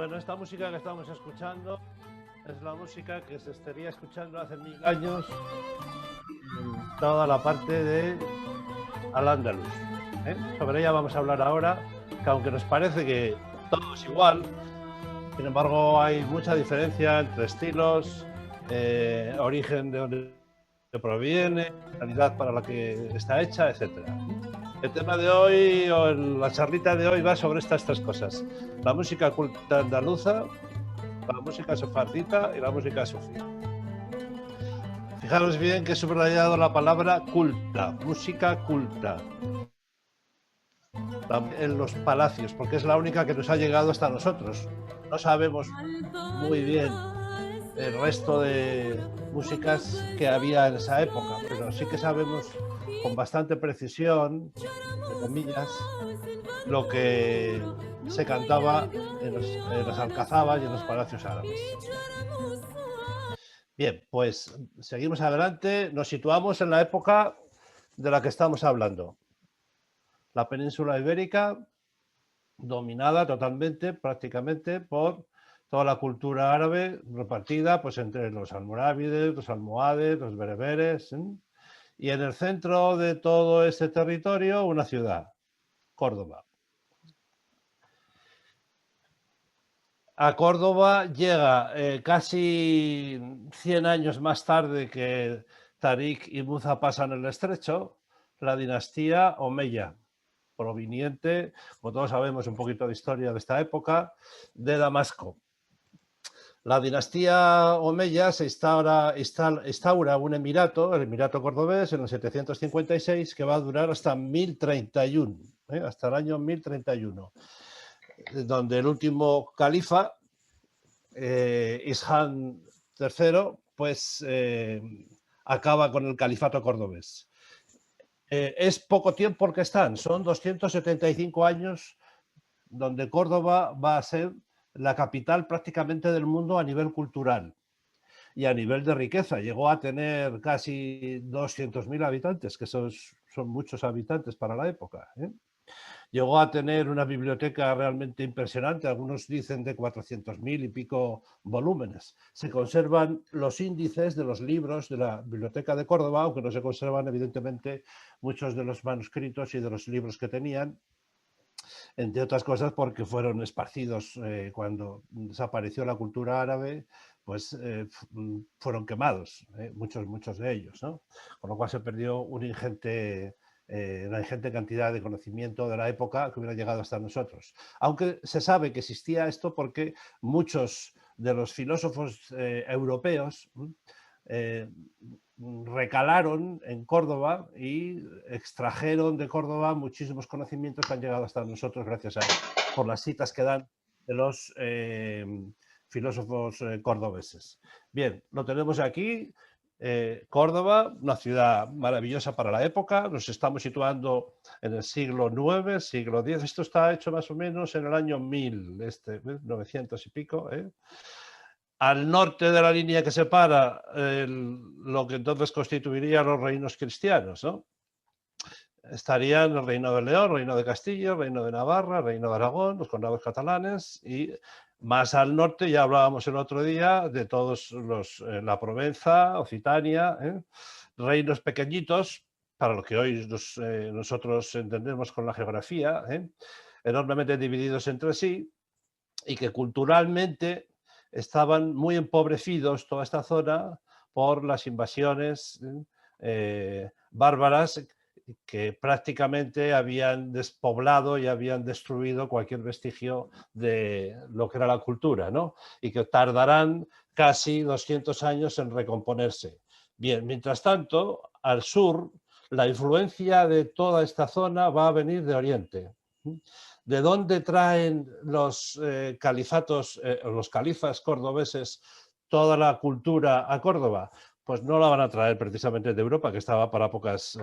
Bueno, esta música que estamos escuchando es la música que se estaría escuchando hace 1000 años en toda la parte de Al-Ándalus. Sobre ella vamos a hablar ahora, que aunque nos parece que todo es igual, sin embargo hay mucha diferencia entre estilos, origen de donde proviene, calidad para la que está hecha, etc. El tema de hoy, o la charlita de hoy, va sobre estas tres cosas: la música culta andaluza, la música sefardita y la música sufí. Fijaros bien que he subrayado la palabra culta, música culta, en los palacios, porque es la única que nos ha llegado hasta nosotros. No sabemos muy bien el resto de músicas que había en esa época, pero sí que sabemos con bastante precisión, entre comillas, lo que se cantaba en las alcazabas y en los palacios árabes. Bien, pues seguimos adelante, nos situamos en la época de la que estamos hablando. La península ibérica, dominada totalmente, prácticamente, por toda la cultura árabe, repartida pues entre los almorávides, los almohades, los bereberes, y en el centro de todo este territorio una ciudad, Córdoba. A Córdoba llega casi 100 años más tarde que Tarik y Muza pasan el estrecho, la dinastía Omeya, proveniente, como todos sabemos un poquito de historia de esta época, de Damasco. La dinastía Omeya se instaura un emirato, el Emirato Cordobés, en el 756, que va a durar hasta 1031, hasta el año 1031, donde el último califa, Ishan III, pues acaba con el califato cordobés. Es poco tiempo porque son 275 años donde Córdoba va a ser la capital prácticamente del mundo a nivel cultural y a nivel de riqueza. Llegó a tener casi 200.000 habitantes, que son muchos habitantes para la época. Llegó a tener una biblioteca realmente impresionante, algunos dicen de 400.000 y pico volúmenes. Se conservan los índices de los libros de la Biblioteca de Córdoba, aunque no se conservan evidentemente muchos de los manuscritos y de los libros que tenían, entre otras cosas porque fueron esparcidos cuando desapareció la cultura árabe, pues fueron quemados, muchos de ellos, ¿no? Con lo cual se perdió una ingente cantidad de conocimiento de la época que hubiera llegado hasta nosotros. Aunque se sabe que existía esto porque muchos de los filósofos europeos recalaron en Córdoba y extrajeron de Córdoba muchísimos conocimientos que han llegado hasta nosotros gracias a por las citas que dan de los filósofos cordobeses. Bien, lo tenemos aquí. Córdoba, una ciudad maravillosa para la época. Nos estamos situando en el siglo IX, siglo X. Esto está hecho más o menos en el año 900 y pico. Al norte de la línea que separa lo que entonces constituiría los reinos cristianos, ¿no? Estarían el Reino de León, Reino de Castilla, Reino de Navarra, Reino de Aragón, los condados catalanes, y más al norte, ya hablábamos el otro día, de todos la Provenza, Occitania, reinos pequeñitos, para lo que hoy nosotros entendemos con la geografía, enormemente divididos entre sí, y que culturalmente estaban muy empobrecidos toda esta zona por las invasiones bárbaras que prácticamente habían despoblado y habían destruido cualquier vestigio de lo que era la cultura, ¿no? Y que tardarán casi 200 años en recomponerse. Bien, mientras tanto, al sur, la influencia de toda esta zona va a venir de Oriente. ¿De dónde traen los califatos, los califas cordobeses toda la cultura a Córdoba? Pues no la van a traer precisamente de Europa, que estaba para pocas...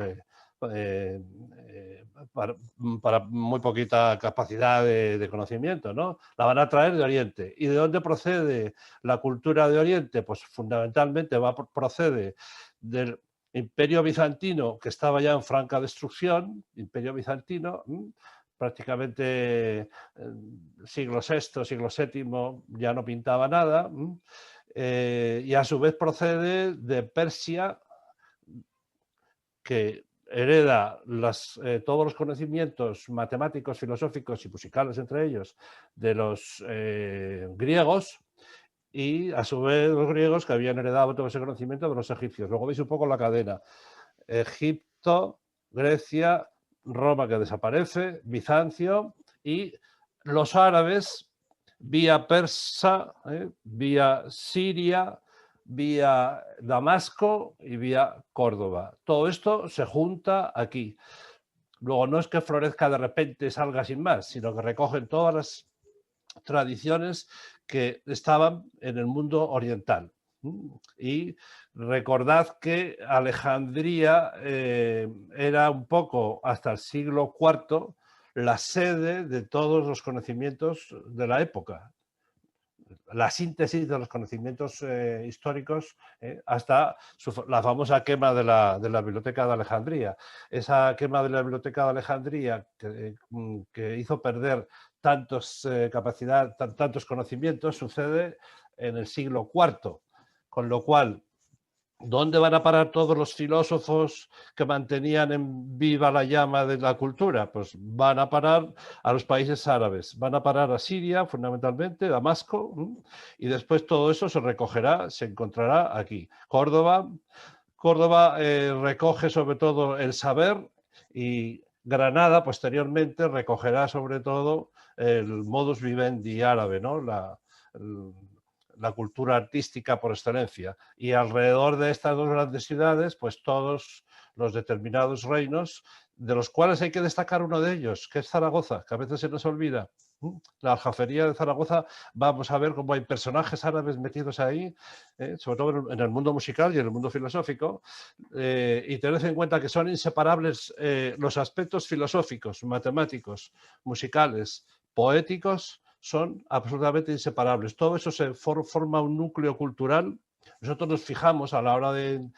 para muy poquita capacidad de conocimiento, ¿no? La van a traer de Oriente. ¿Y de dónde procede la cultura de Oriente? Pues fundamentalmente procede del Imperio Bizantino, que estaba ya en franca destrucción, Imperio Bizantino, prácticamente siglo VI, siglo VII, ya no pintaba nada, y a su vez procede de Persia, que hereda todos los conocimientos matemáticos, filosóficos y musicales, entre ellos, de los griegos, y a su vez los griegos que habían heredado todo ese conocimiento de los egipcios. Luego veis un poco la cadena. Egipto, Grecia, Roma, que desaparece, Bizancio, y los árabes vía persa, vía Siria, vía Damasco y vía Córdoba. Todo esto se junta aquí. Luego no es que florezca de repente, salga sin más, sino que recogen todas las tradiciones que estaban en el mundo oriental. Y recordad que Alejandría era un poco, hasta el siglo IV, la sede de todos los conocimientos de la época. La síntesis de los conocimientos históricos hasta la famosa quema de la Biblioteca de Alejandría. Esa quema de la Biblioteca de Alejandría que hizo perder tantos conocimientos sucede en el siglo IV, con lo cual, ¿dónde van a parar todos los filósofos que mantenían en viva la llama de la cultura? Pues van a parar a los países árabes, van a parar a Siria fundamentalmente, Damasco, y después todo eso se recogerá, se encontrará aquí. Córdoba recoge sobre todo el saber, y Granada posteriormente recogerá sobre todo el modus vivendi árabe, ¿no? La cultura artística por excelencia. Y alrededor de estas dos grandes ciudades, pues todos los determinados reinos, de los cuales hay que destacar uno de ellos, que es Zaragoza, que a veces se nos olvida. La aljafería de Zaragoza, vamos a ver cómo hay personajes árabes metidos ahí, sobre todo en el mundo musical y en el mundo filosófico, y tened en cuenta que son inseparables los aspectos filosóficos, matemáticos, musicales, poéticos, son absolutamente inseparables. Todo eso se forma un núcleo cultural. Nosotros nos fijamos a la hora de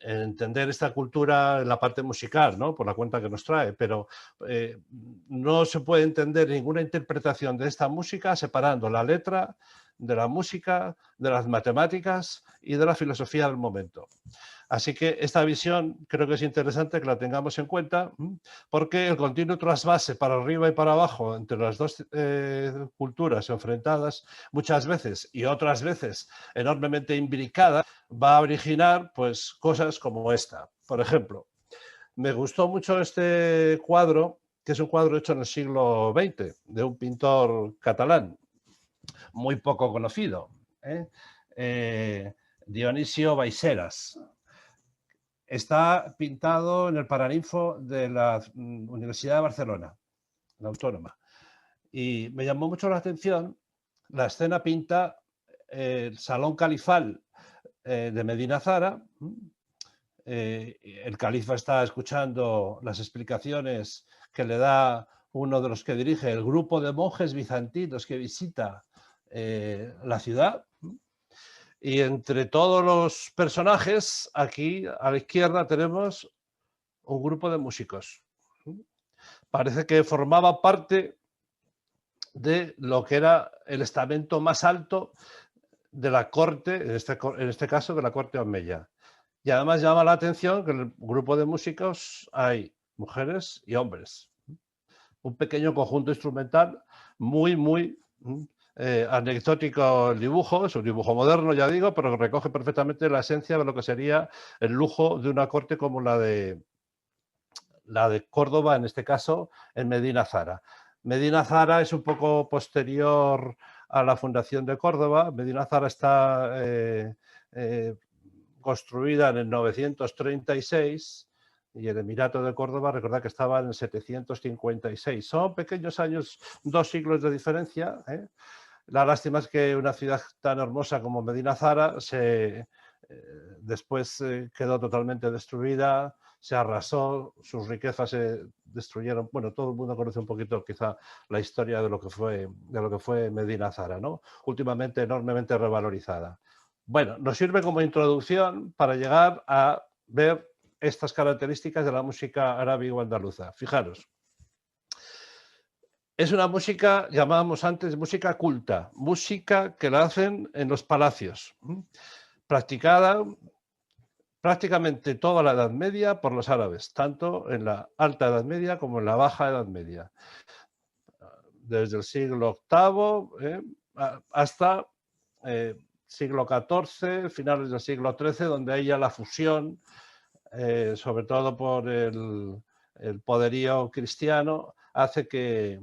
entender esta cultura en la parte musical, ¿no? Por la cuenta que nos trae, pero no se puede entender ninguna interpretación de esta música separando la letra de la música, de las matemáticas y de la filosofía del momento. Así que esta visión creo que es interesante que la tengamos en cuenta, porque el continuo trasvase para arriba y para abajo entre las dos culturas enfrentadas muchas veces y otras veces enormemente imbricadas va a originar pues cosas como esta. Por ejemplo, me gustó mucho este cuadro, que es un cuadro hecho en el siglo XX de un pintor catalán muy poco conocido, Dionisio Baiseras. Está pintado en el Paraninfo de la Universidad de Barcelona, la Autónoma. Y me llamó mucho la atención, la escena pinta el Salón Califal de Medina Zara. El califa está escuchando las explicaciones que le da uno de los que dirige el grupo de monjes bizantinos que visita la ciudad. Y entre todos los personajes, aquí a la izquierda tenemos un grupo de músicos. Parece que formaba parte de lo que era el estamento más alto de la corte, en este caso de la corte omeya. Y además llama la atención que en el grupo de músicos hay mujeres y hombres. Un pequeño conjunto instrumental muy anecdótico el dibujo, es un dibujo moderno, ya digo, pero recoge perfectamente la esencia de lo que sería el lujo de una corte como la de Córdoba, en este caso, en Medina Zara. Medina Zara es un poco posterior a la fundación de Córdoba. Medina Zara está construida en el 936 y el Emirato de Córdoba, recordad que estaba en el 756. Son pequeños años, 2 siglos de diferencia. La lástima es que una ciudad tan hermosa como Medina Zara después quedó totalmente destruida, se arrasó, sus riquezas se destruyeron. Bueno, todo el mundo conoce un poquito quizá la historia de lo que fue Medina Zara, ¿no? Últimamente enormemente revalorizada. Bueno, nos sirve como introducción para llegar a ver estas características de la música arábigo-andaluza. Fijaros, Es una música, llamábamos antes música culta, música que la hacen en los palacios, practicada prácticamente toda la Edad Media por los árabes, tanto en la Alta Edad Media como en la Baja Edad Media. Desde el siglo VIII hasta siglo XIV, finales del siglo XIII, donde hay ya la fusión, sobre todo por el poderío cristiano, hace que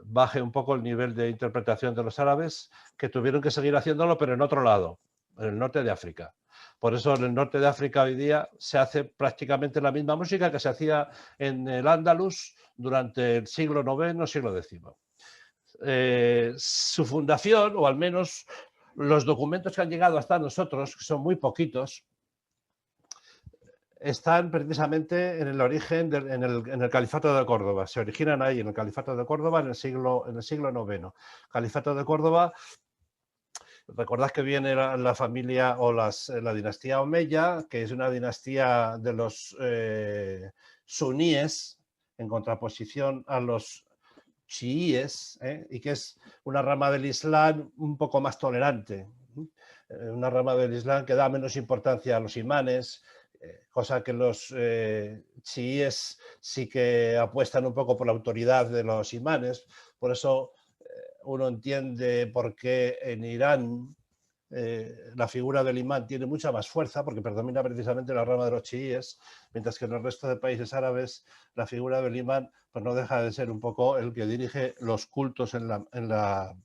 baje un poco el nivel de interpretación de los árabes, que tuvieron que seguir haciéndolo, pero en otro lado, en el norte de África. Por eso en el norte de África hoy día se hace prácticamente la misma música que se hacía en el Andalus durante el siglo IX, siglo X. Su fundación, o al menos los documentos que han llegado hasta nosotros, que son muy poquitos, están precisamente en el origen, en el Califato de Córdoba. Se originan ahí, en el Califato de Córdoba, en el siglo IX. Califato de Córdoba, recordad que viene la familia o la dinastía Omeya, que es una dinastía de los suníes, en contraposición a los chiíes, y que es una rama del Islam un poco más tolerante, una rama del Islam que da menos importancia a los imanes, cosa que los chiíes sí que apuestan un poco por la autoridad de los imanes. Por eso uno entiende por qué en Irán la figura del imán tiene mucha más fuerza, porque predomina precisamente la rama de los chiíes, mientras que en el resto de países árabes la figura del imán pues no deja de ser un poco el que dirige los cultos en la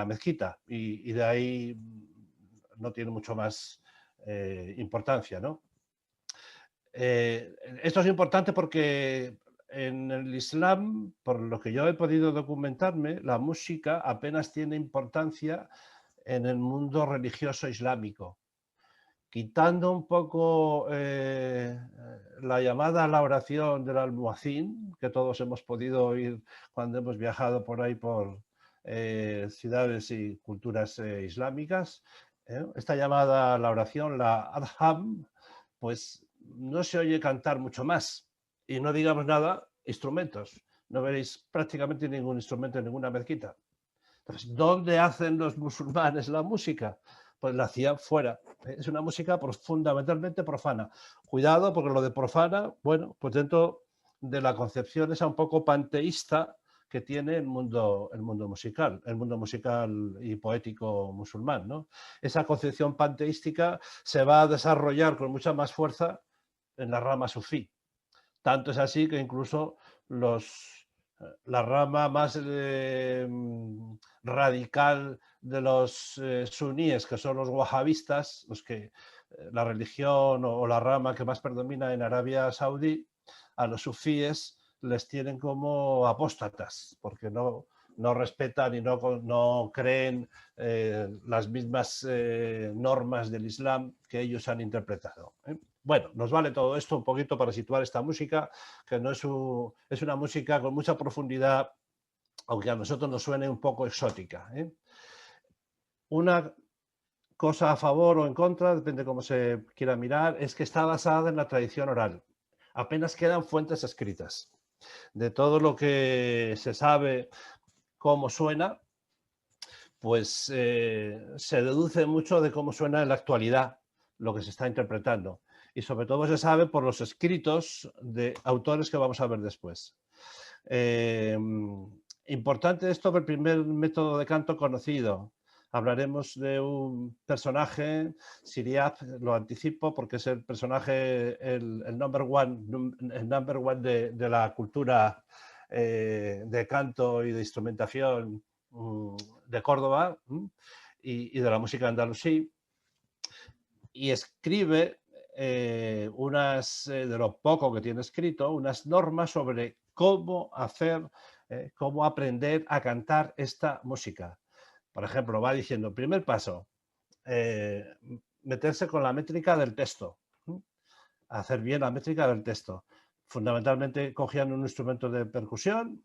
mezquita, y de ahí no tiene mucho más importancia, ¿no? Esto es importante porque en el Islam, por lo que yo he podido documentarme, la música apenas tiene importancia en el mundo religioso islámico, quitando un poco la llamada a la oración del almuacín, que todos hemos podido oír cuando hemos viajado por ahí por ciudades y culturas islámicas. Esta llamada a la oración, la adham, pues no se oye cantar mucho más. Y no digamos nada, instrumentos. No veréis prácticamente ningún instrumento en ninguna mezquita. Entonces, ¿dónde hacen los musulmanes la música? Pues la hacían fuera. Es una música fundamentalmente profana. Cuidado, porque lo de profana, bueno, pues dentro de la concepción esa un poco panteísta que tiene el mundo musical y poético musulmán, ¿no? Esa concepción panteística se va a desarrollar con mucha más fuerza en la rama sufí. Tanto es así que incluso la rama más radical de los suníes, que son los wahabistas, los que la religión o la rama que más predomina en Arabia Saudí, a los sufíes les tienen como apóstatas, porque no respetan y no creen las mismas normas del Islam que ellos han interpretado. Bueno, nos vale todo esto un poquito para situar esta música, que no es una música con mucha profundidad, aunque a nosotros nos suene un poco exótica. Una cosa a favor o en contra, depende de cómo se quiera mirar, es que está basada en la tradición oral. Apenas quedan fuentes escritas. De todo lo que se sabe cómo suena, pues se deduce mucho de cómo suena en la actualidad lo que se está interpretando. Y sobre todo se sabe por los escritos de autores que vamos a ver después. Importante esto por el primer método de canto conocido. Hablaremos de un personaje, Siriab, lo anticipo porque es el personaje, el number one de la cultura de canto y de instrumentación de Córdoba y de la música andalusí. Y escribe de lo poco que tiene escrito, unas normas sobre cómo hacer, cómo aprender a cantar esta música. Por ejemplo, va diciendo, primer paso, meterse con la métrica del texto, hacer bien la métrica del texto. Fundamentalmente cogían un instrumento de percusión,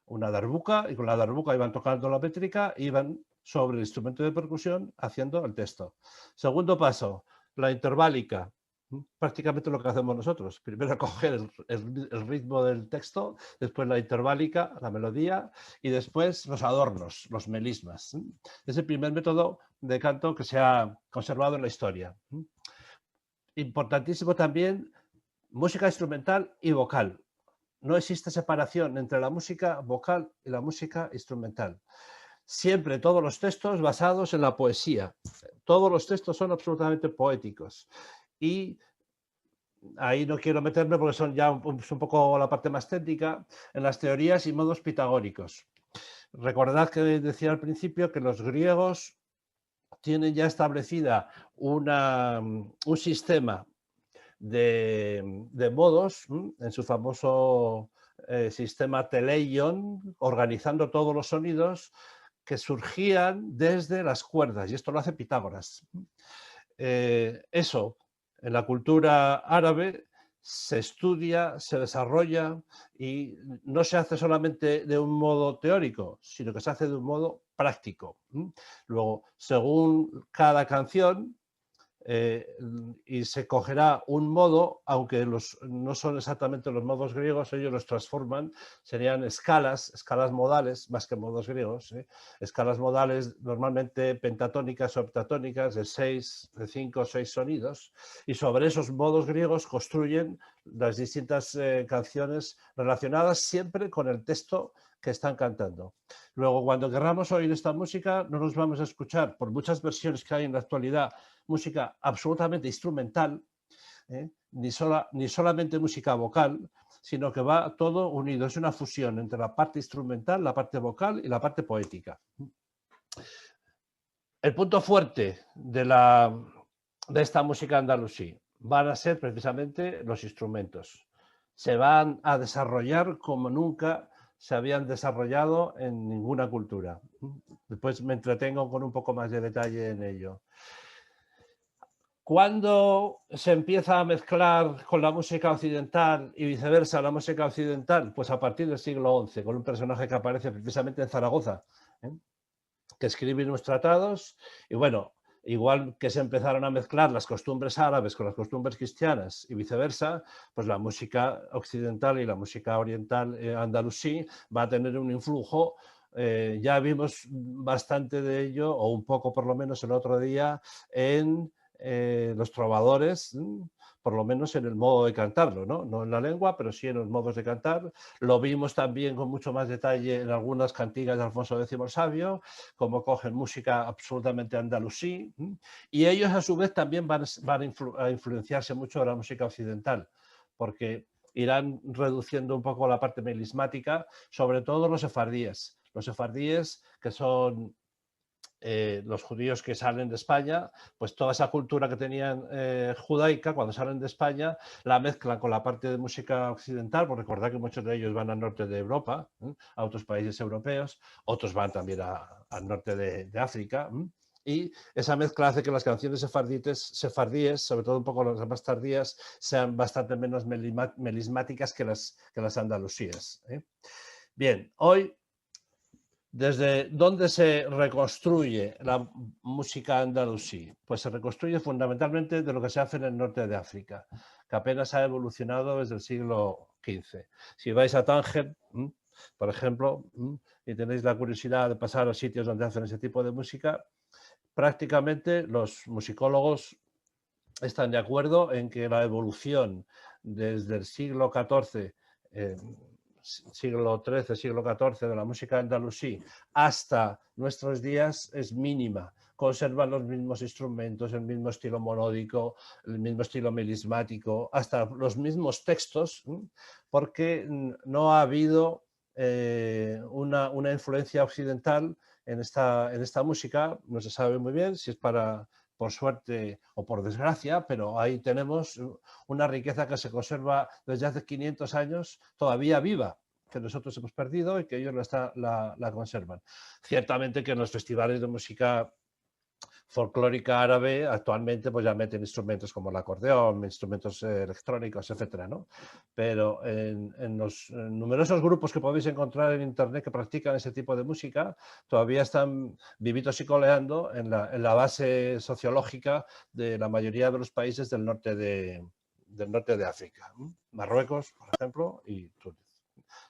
una darbuka, y con la darbuka iban tocando la métrica, iban sobre el instrumento de percusión haciendo el texto. Segundo paso, la interválica. Prácticamente lo que hacemos nosotros. Primero coger el ritmo del texto, después la interválica, la melodía y después los adornos, los melismas. Es el primer método de canto que se ha conservado en la historia. Importantísimo también, música instrumental y vocal. No existe separación entre la música vocal y la música instrumental. Siempre todos los textos basados en la poesía. Todos los textos son absolutamente poéticos. Y ahí no quiero meterme porque son ya un poco la parte más técnica, en las teorías y modos pitagóricos. Recordad que decía al principio que los griegos tienen ya establecida un sistema de modos en su famoso sistema teleion, organizando todos los sonidos que surgían desde las cuerdas, y esto lo hace Pitágoras. Eso en la cultura árabe se estudia, se desarrolla y no se hace solamente de un modo teórico, sino que se hace de un modo práctico. Luego, según cada canción, y se cogerá un modo, aunque no son exactamente los modos griegos, ellos los transforman, serían escalas modales, más que modos griegos, escalas modales normalmente pentatónicas o heptatónicas de 5 o 6 sonidos, y sobre esos modos griegos construyen las distintas canciones relacionadas siempre con el texto que están cantando. Luego, cuando querramos oír esta música, no nos vamos a escuchar, por muchas versiones que hay en la actualidad, música absolutamente instrumental, ni solamente música vocal, sino que va todo unido. Es una fusión entre la parte instrumental, la parte vocal y la parte poética. El punto fuerte de esta música andalusí van a ser precisamente los instrumentos. Se van a desarrollar como nunca se habían desarrollado en ninguna cultura. Después me entretengo con un poco más de detalle en ello. ¿Cuándo se empieza a mezclar con la música occidental y viceversa la música occidental? Pues a partir del siglo XI, con un personaje que aparece precisamente en Zaragoza, que escribe unos tratados y bueno, igual que se empezaron a mezclar las costumbres árabes con las costumbres cristianas y viceversa, pues la música occidental y la música oriental andalusí va a tener un influjo. Ya vimos bastante de ello, o un poco por lo menos el otro día, en los trovadores, por lo menos en el modo de cantarlo, no en la lengua, pero sí en los modos de cantar. Lo vimos también con mucho más detalle en algunas cantigas de Alfonso X el Sabio, como cogen música absolutamente andalusí, y ellos a su vez también van a influenciarse mucho de la música occidental, porque irán reduciendo un poco la parte melismática, sobre todo los sefardíes. Los sefardíes, que son los judíos que salen de España, pues toda esa cultura que tenían judaica, cuando salen de España, la mezclan con la parte de música occidental, porque recordad que muchos de ellos van al norte de Europa, a otros países europeos, otros van también al norte de África, y esa mezcla hace que las canciones sefardíes, sobre todo un poco las más tardías, sean bastante menos melismáticas que las andalusíes. Bien, hoy, ¿desde dónde se reconstruye la música andalusí? Pues se reconstruye fundamentalmente de lo que se hace en el norte de África, que apenas ha evolucionado desde el siglo XV. Si vais a Tánger, por ejemplo, y tenéis la curiosidad de pasar a los sitios donde hacen ese tipo de música, prácticamente los musicólogos están de acuerdo en que la evolución desde el siglo XIV, siglo XIII, siglo XIV de la música andalusí hasta nuestros días es mínima. Conservan los mismos instrumentos, el mismo estilo monódico, el mismo estilo melismático, hasta los mismos textos, porque no ha habido una influencia occidental en esta música. No se sabe muy bien si es por suerte o por desgracia, pero ahí tenemos una riqueza que se conserva desde hace 500 años todavía viva, que nosotros hemos perdido y que ellos la conservan. Ciertamente que en los festivales de música folclórica árabe, actualmente pues ya meten instrumentos como el acordeón, instrumentos electrónicos, etcétera, ¿no? Pero en los numerosos grupos que podéis encontrar en internet que practican ese tipo de música, todavía están vivitos y coleando en la base sociológica de la mayoría de los países del norte de África. Marruecos, por ejemplo, y Túnez.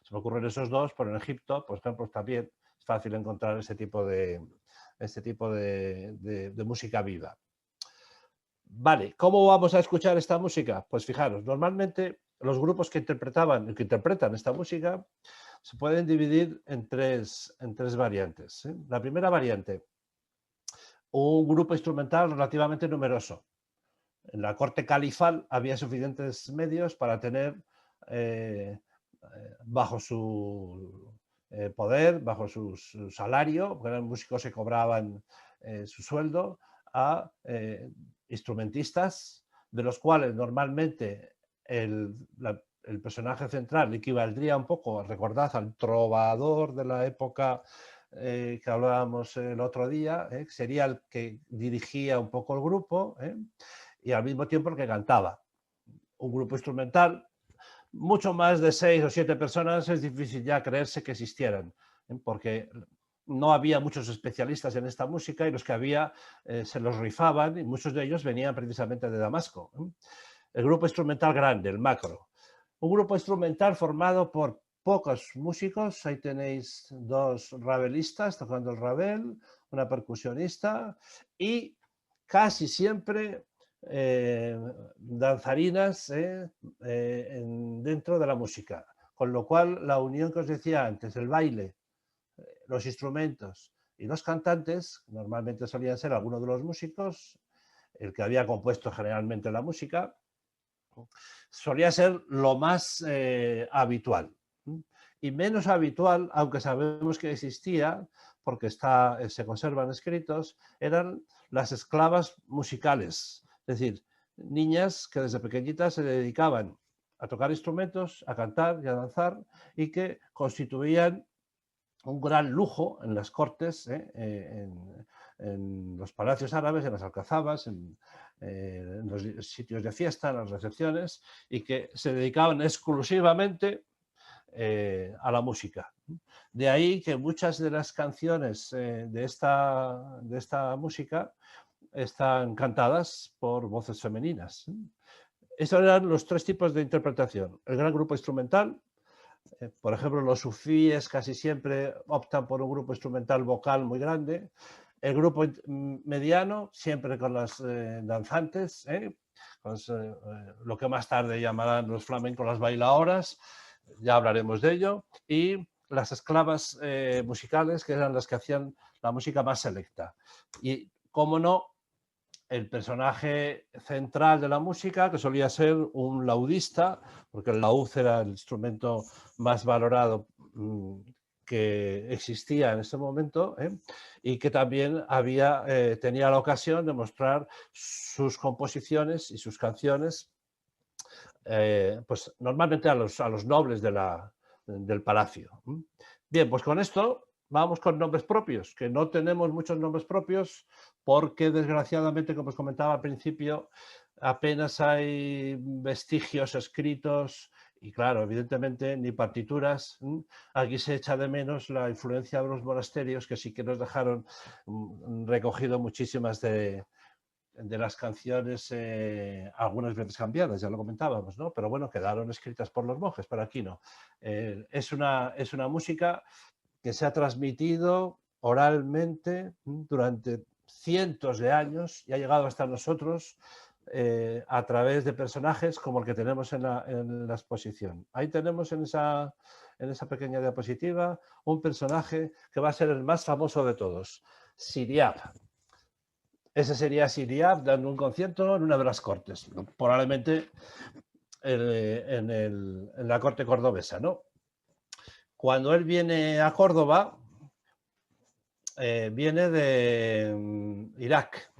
Se me ocurren esos dos, pero en Egipto, por ejemplo, también es fácil encontrar este tipo de música viva. Vale, ¿cómo vamos a escuchar esta música? Pues fijaros, normalmente los grupos que interpretan esta música se pueden dividir en tres variantes. La primera variante, un grupo instrumental relativamente numeroso. En la corte califal había suficientes medios para tener bajo su poder, bajo su salario, porque eran músicos que cobraban su sueldo, a instrumentistas, de los cuales normalmente el personaje central equivaldría un poco, recordad, al trovador de la época que hablábamos el otro día, sería el que dirigía un poco el grupo y al mismo tiempo el que cantaba. Un grupo instrumental, mucho más de 6 o 7 personas es difícil ya creerse que existieran, porque no había muchos especialistas en esta música y los que había se los rifaban y muchos de ellos venían precisamente de Damasco. El grupo instrumental grande, el macro. Un grupo instrumental formado por pocos músicos, ahí tenéis 2 rabelistas tocando el rabel, una percusionista y casi siempre danzarinas dentro de la música. Con lo cual, la unión que os decía antes, el baile, los instrumentos y los cantantes, normalmente solían ser algunos de los músicos, el que había compuesto generalmente la música, solía ser lo más habitual. Y menos habitual, aunque sabemos que existía, porque se conservan escritos, eran las esclavas musicales. Es decir, niñas que desde pequeñitas se dedicaban a tocar instrumentos, a cantar y a danzar, y que constituían un gran lujo en las cortes, en los palacios árabes, en las alcazabas, en los sitios de fiesta, en las recepciones, y que se dedicaban exclusivamente a la música. De ahí que muchas de las canciones de esta música están cantadas por voces femeninas. Estos eran los 3 tipos de interpretación. El gran grupo instrumental, por ejemplo, los sufíes casi siempre optan por un grupo instrumental vocal muy grande. El grupo mediano, siempre con las danzantes, con lo que más tarde llamarán los flamencos las bailaoras, ya hablaremos de ello, y las esclavas musicales, que eran las que hacían la música más selecta. Y, cómo no, el personaje central de la música, que solía ser un laudista, porque el laúd era el instrumento más valorado que existía en ese momento, y que también tenía la ocasión de mostrar sus composiciones y sus canciones, pues normalmente a los nobles del palacio. Bien, pues con esto vamos con nombres propios, que no tenemos muchos nombres propios porque desgraciadamente, como os comentaba al principio, apenas hay vestigios escritos y claro, evidentemente ni partituras. Aquí se echa de menos la influencia de los monasterios que sí que nos dejaron recogido muchísimas de las canciones, algunas veces cambiadas, ya lo comentábamos, ¿no? Pero bueno, quedaron escritas por los monjes, pero aquí no. Es una música que se ha transmitido oralmente durante cientos de años y ha llegado hasta nosotros a través de personajes como el que tenemos en la exposición. Ahí tenemos en esa pequeña diapositiva un personaje que va a ser el más famoso de todos, Siriab. Ese sería Siriab dando un concierto en una de las cortes, probablemente en la corte cordobesa, ¿no? Cuando él viene a Córdoba, viene de Irak.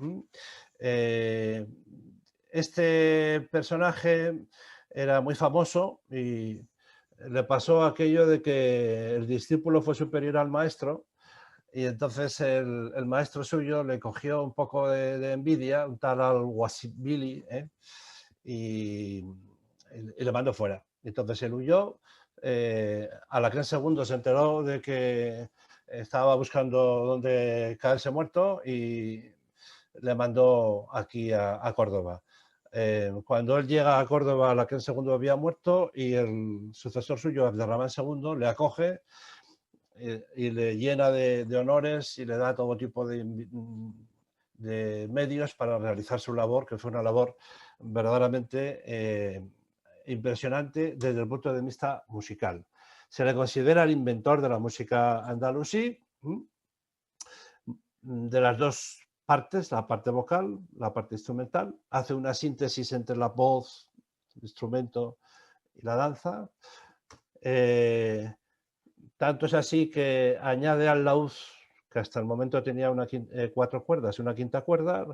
Este personaje era muy famoso y le pasó aquello de que el discípulo fue superior al maestro Y entonces el maestro suyo le cogió un poco de envidia, un tal Al-Wasibili, y le mandó fuera. Entonces él huyó. Alacrán II se enteró de que estaba buscando dónde caerse muerto y le mandó aquí a Córdoba. Cuando él llega a Córdoba, Alacrán II había muerto y el sucesor suyo, Abderramán II, le acoge y le llena de honores y le da todo tipo de medios para realizar su labor, que fue una labor verdaderamente impresionante desde el punto de vista musical. Se le considera el inventor de la música andalusí, de las dos partes, la parte vocal, la parte instrumental, hace una síntesis entre la voz, el instrumento y la danza. Tanto es así que añade al laúd, que hasta el momento tenía 4 cuerdas y una quinta cuerda.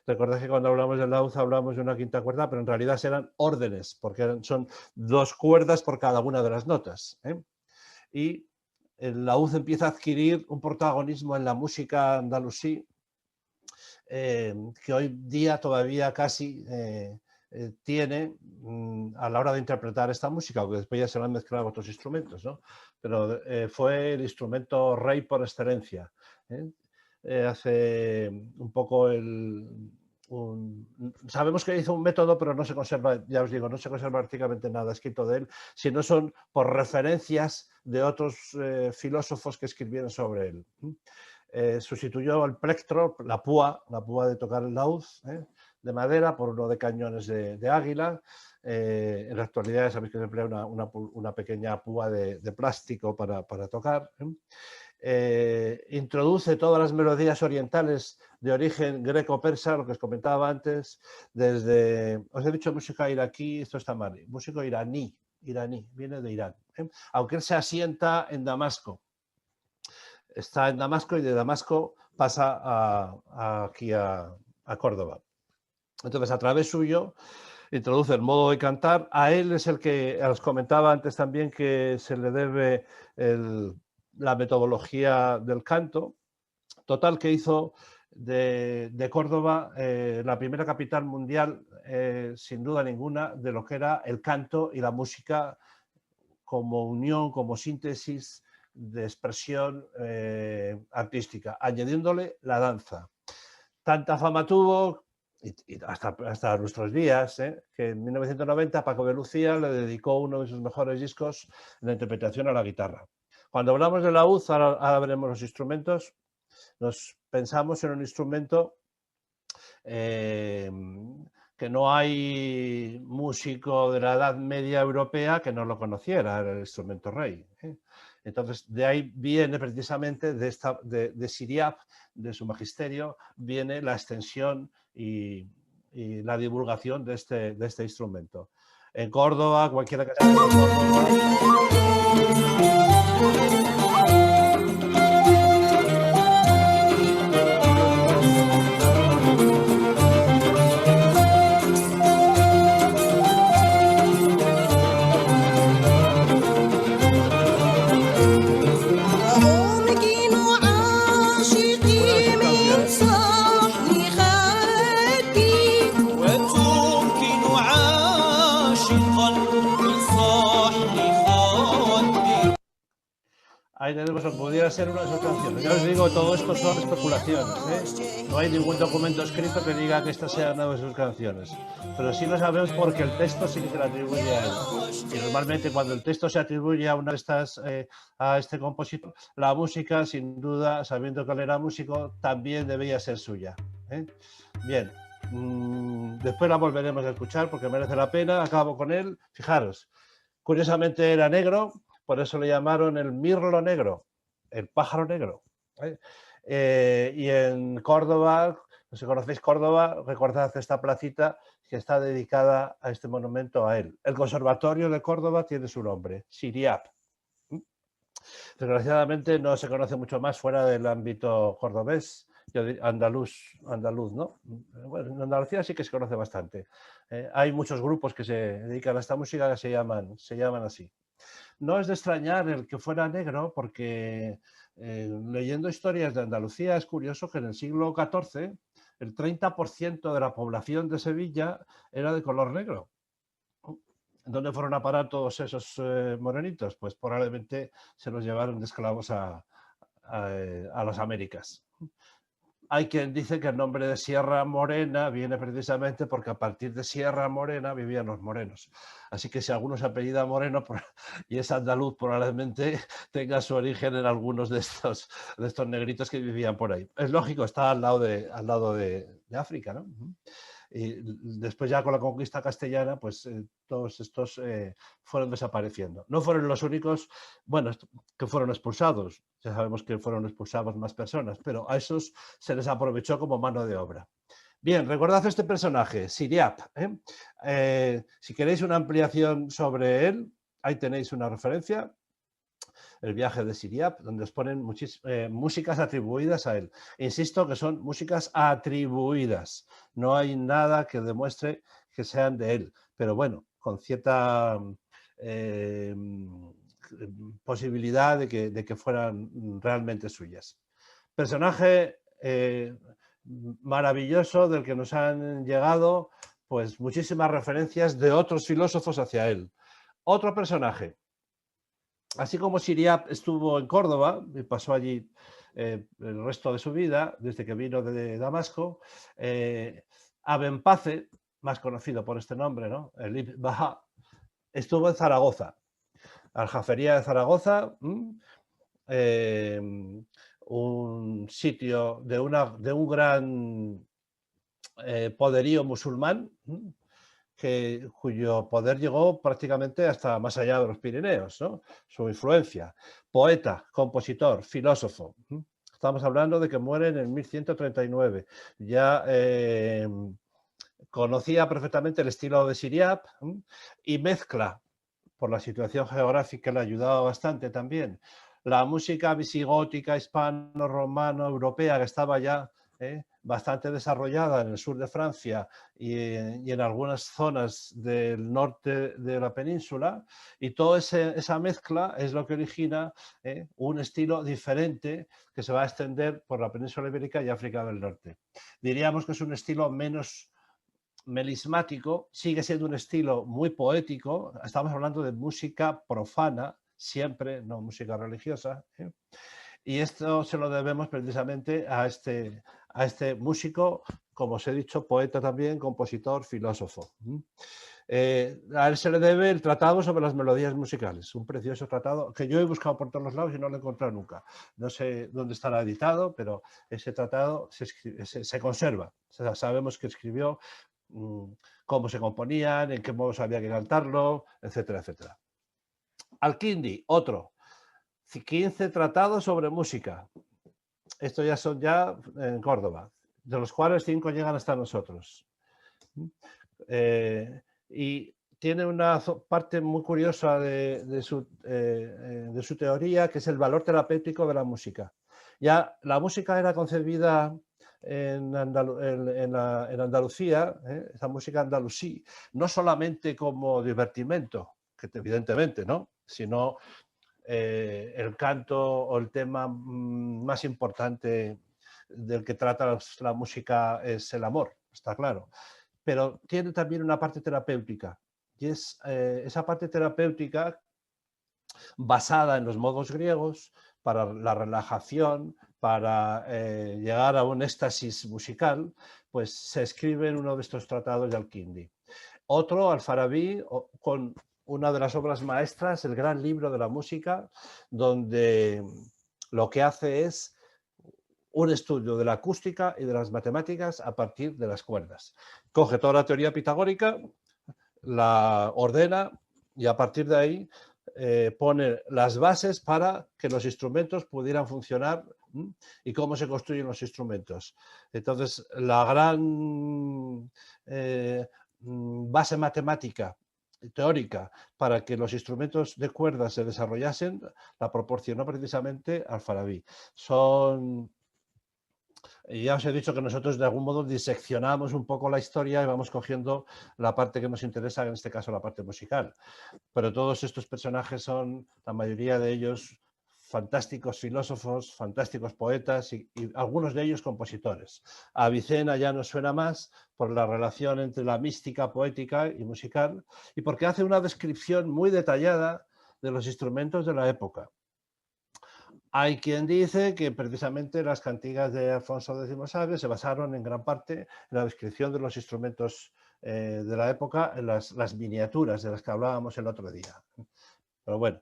Recordad que cuando hablamos del laúd hablamos de una quinta cuerda, pero en realidad eran órdenes, porque son 2 cuerdas por cada una de las notas. Y el laúd empieza a adquirir un protagonismo en la música andalusí que hoy día todavía casi tiene a la hora de interpretar esta música, aunque después ya se la han mezclado otros instrumentos, ¿no? Pero fue el instrumento rey por excelencia. Hace un poco sabemos que hizo un método, pero no se conserva, ya os digo, no se conserva prácticamente nada escrito de él, sino son por referencias de otros filósofos que escribieron sobre él. Sustituyó el plectro, la púa de tocar el laúd, de madera por uno de cañones de águila. En la actualidad sabéis que se emplea una pequeña púa de plástico para tocar. Introduce todas las melodías orientales de origen greco-persa, lo que os comentaba antes, os he dicho música iraquí, esto está mal, música iraní, viene de Irán, aunque él se asienta en Damasco. Está en Damasco y de Damasco pasa aquí a Córdoba. Entonces, a través suyo, introduce el modo de cantar. A él es el que os comentaba antes también que se le debe la metodología del canto. Total, que hizo de Córdoba la primera capital mundial, sin duda ninguna, de lo que era el canto y la música como unión, como síntesis de expresión artística, añadiéndole la danza. Tanta fama tuvo, y hasta nuestros días, que en 1990 Paco de Lucía le dedicó uno de sus mejores discos de interpretación a la guitarra. Cuando hablamos de laúd, ahora veremos los instrumentos, nos pensamos en un instrumento que no hay músico de la Edad Media europea que no lo conociera, era el instrumento rey. Entonces, de ahí viene precisamente de Siriap, de su magisterio, viene la extensión y la divulgación de este instrumento. En Córdoba, cualquiera que sea de Córdoba... Ahí tenemos lo que pudiera ser una de sus canciones. Ya os digo, todo esto son especulaciones. No hay ningún documento escrito que diga que esta sea una de sus canciones. Pero sí lo sabemos porque el texto sí que se le atribuye a él. Y normalmente cuando el texto se atribuye a una de estas, a este compositor, la música, sin duda, sabiendo que él era músico, también debía ser suya. Bien. Después la volveremos a escuchar porque merece la pena. Acabo con él. Fijaros, curiosamente era negro. Por eso le llamaron el mirlo negro, el pájaro negro. Y en Córdoba, no sé si conocéis Córdoba, recordad esta placita que está dedicada a este monumento a él. El Conservatorio de Córdoba tiene su nombre, Siriap. Desgraciadamente no se conoce mucho más fuera del ámbito cordobés, andaluz, ¿no? Bueno, en Andalucía sí que se conoce bastante. Hay muchos grupos que se dedican a esta música que se llaman así. No es de extrañar el que fuera negro porque leyendo historias de Andalucía es curioso que en el siglo XIV el 30% de la población de Sevilla era de color negro. ¿Dónde fueron a parar todos esos morenitos? Pues probablemente se los llevaron de esclavos a las Américas. Hay quien dice que el nombre de Sierra Morena viene precisamente porque a partir de Sierra Morena vivían los morenos. Así que si alguno se apellida Moreno y es andaluz, probablemente tenga su origen en algunos de estos negritos que vivían por ahí. Es lógico, está al lado de África, ¿no? Y después ya con la conquista castellana, pues todos estos fueron desapareciendo. No fueron los únicos, bueno, que fueron expulsados. Ya sabemos que fueron expulsados más personas, pero a esos se les aprovechó como mano de obra. Bien, recordad este personaje, Siriap. Si queréis una ampliación sobre él, ahí tenéis una referencia, el viaje de Siriap, donde os ponen músicas atribuidas a él. Insisto que son músicas atribuidas. No hay nada que demuestre que sean de él. Pero bueno, con cierta posibilidad de que fueran realmente suyas. Personaje maravilloso del que nos han llegado pues muchísimas referencias de otros filósofos hacia él. Otro personaje. Así como Siriap estuvo en Córdoba y pasó allí el resto de su vida, desde que vino de Damasco, Abenpace, más conocido por este nombre, ¿no? El Ibn Baha, estuvo en Zaragoza, Aljafería de Zaragoza, un sitio de un gran poderío musulmán, cuyo poder llegó prácticamente hasta más allá de los Pirineos, ¿no? Su influencia. Poeta, compositor, filósofo. Estamos hablando de que muere en el 1139. Ya conocía perfectamente el estilo de Siriap y mezcla, por la situación geográfica le ayudaba bastante también, la música visigótica, hispano-romano, europea, que estaba ya bastante desarrollada en el sur de Francia y en algunas zonas del norte de la península, y toda esa mezcla es lo que origina un estilo diferente que se va a extender por la península ibérica y África del Norte. Diríamos que es un estilo menos melismático, sigue siendo un estilo muy poético, estamos hablando de música profana, siempre, no música religiosa, y esto se lo debemos precisamente a este músico, como os he dicho, poeta también, compositor, filósofo. A él se le debe el tratado sobre las melodías musicales, un precioso tratado que yo he buscado por todos los lados y no lo he encontrado nunca. No sé dónde estará editado, pero ese tratado se conserva. O sea, sabemos que escribió cómo se componían, en qué modos había que cantarlo, etcétera, etcétera. Al-Kindi, otro. 15 tratados sobre música. Estos ya son en Córdoba, de los cuales 5 llegan hasta nosotros. Y tiene una parte muy curiosa de su teoría, que es el valor terapéutico de la música. Ya la música era concebida en Andalucía, esa música andalusí, no solamente como divertimento, que evidentemente, ¿no? Sino el canto o el tema más importante del que trata la música es el amor, está claro. Pero tiene también una parte terapéutica, y es esa parte terapéutica basada en los modos griegos para la relajación, para llegar a un éxtasis musical, pues se escribe en uno de estos tratados de Al-Kindi. Otro, Al-Farabi, con una de las obras maestras, el gran libro de la música, donde lo que hace es un estudio de la acústica y de las matemáticas a partir de las cuerdas. Coge toda la teoría pitagórica, la ordena y a partir de ahí pone las bases para que los instrumentos pudieran funcionar y cómo se construyen los instrumentos. Entonces, la gran base matemática teórica para que los instrumentos de cuerda se desarrollasen la proporcionó precisamente Al-Farabi. Son Y ya os he dicho que nosotros de algún modo diseccionamos un poco la historia y vamos cogiendo la parte que nos interesa, en este caso la parte musical. Pero todos estos personajes son, la mayoría de ellos, fantásticos filósofos, fantásticos poetas y algunos de ellos compositores. A Avicena ya nos suena más por la relación entre la mística poética y musical y porque hace una descripción muy detallada de los instrumentos de la época. Hay quien dice que precisamente las cantigas de Alfonso X Sabio se basaron en gran parte en la descripción de los instrumentos de la época, en las miniaturas de las que hablábamos el otro día. Pero bueno,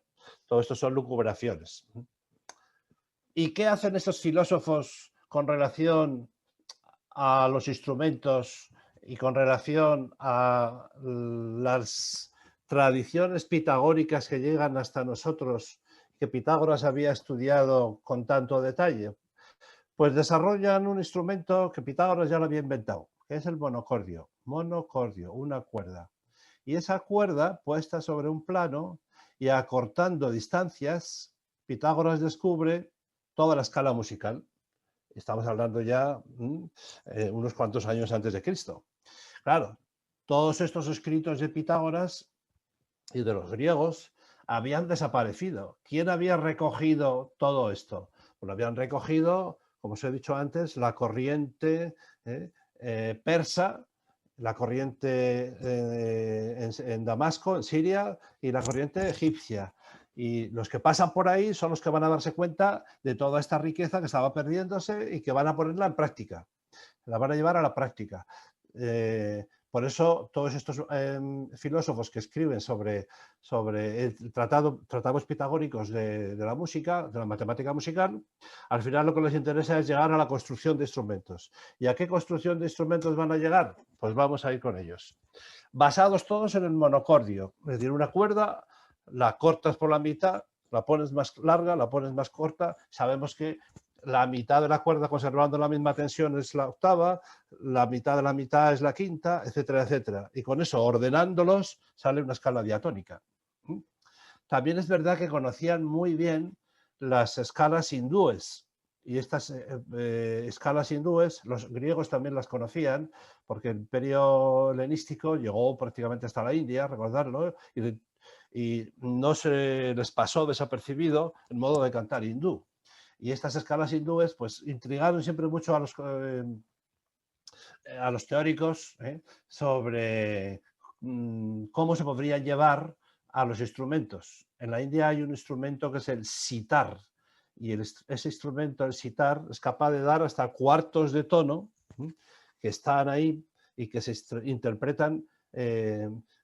todo esto son lucubraciones. ¿Y qué hacen estos filósofos con relación a los instrumentos y con relación a las tradiciones pitagóricas que llegan hasta nosotros, que Pitágoras había estudiado con tanto detalle? Pues desarrollan un instrumento que Pitágoras ya lo había inventado, que es el monocordio. Monocordio, una cuerda. Y esa cuerda puesta sobre un plano y acortando distancias, Pitágoras descubre toda la escala musical. Estamos hablando ya unos cuantos años antes de Cristo. Claro, todos estos escritos de Pitágoras y de los griegos habían desaparecido. ¿Quién había recogido todo esto? Pues lo habían recogido, como os he dicho antes, la corriente persa, la corriente en Damasco, en Siria, y la corriente egipcia. Y los que pasan por ahí son los que van a darse cuenta de toda esta riqueza que estaba perdiéndose y que van a ponerla en práctica. La van a llevar a la práctica. Por eso todos estos filósofos que escriben sobre tratados pitagóricos de la música, de la matemática musical, al final lo que les interesa es llegar a la construcción de instrumentos. ¿Y a qué construcción de instrumentos van a llegar? Pues vamos a ir con ellos. Basados todos en el monocordio, es decir, una cuerda, la cortas por la mitad, la pones más larga, la pones más corta. Sabemos que la mitad de la cuerda conservando la misma tensión es la octava, la mitad de la mitad es la quinta, etcétera, etcétera. Y con eso, ordenándolos, sale una escala diatónica. También es verdad que conocían muy bien las escalas hindúes. Y estas escalas hindúes, los griegos también las conocían, porque el imperio helenístico llegó prácticamente hasta la India, recordarlo, y no se les pasó desapercibido el modo de cantar hindú. Y estas escalas hindúes pues intrigaron siempre mucho a los teóricos sobre cómo se podrían llevar a los instrumentos. En la India hay un instrumento que es el sitar, y ese instrumento, el sitar, es capaz de dar hasta cuartos de tono que están ahí y que se interpretan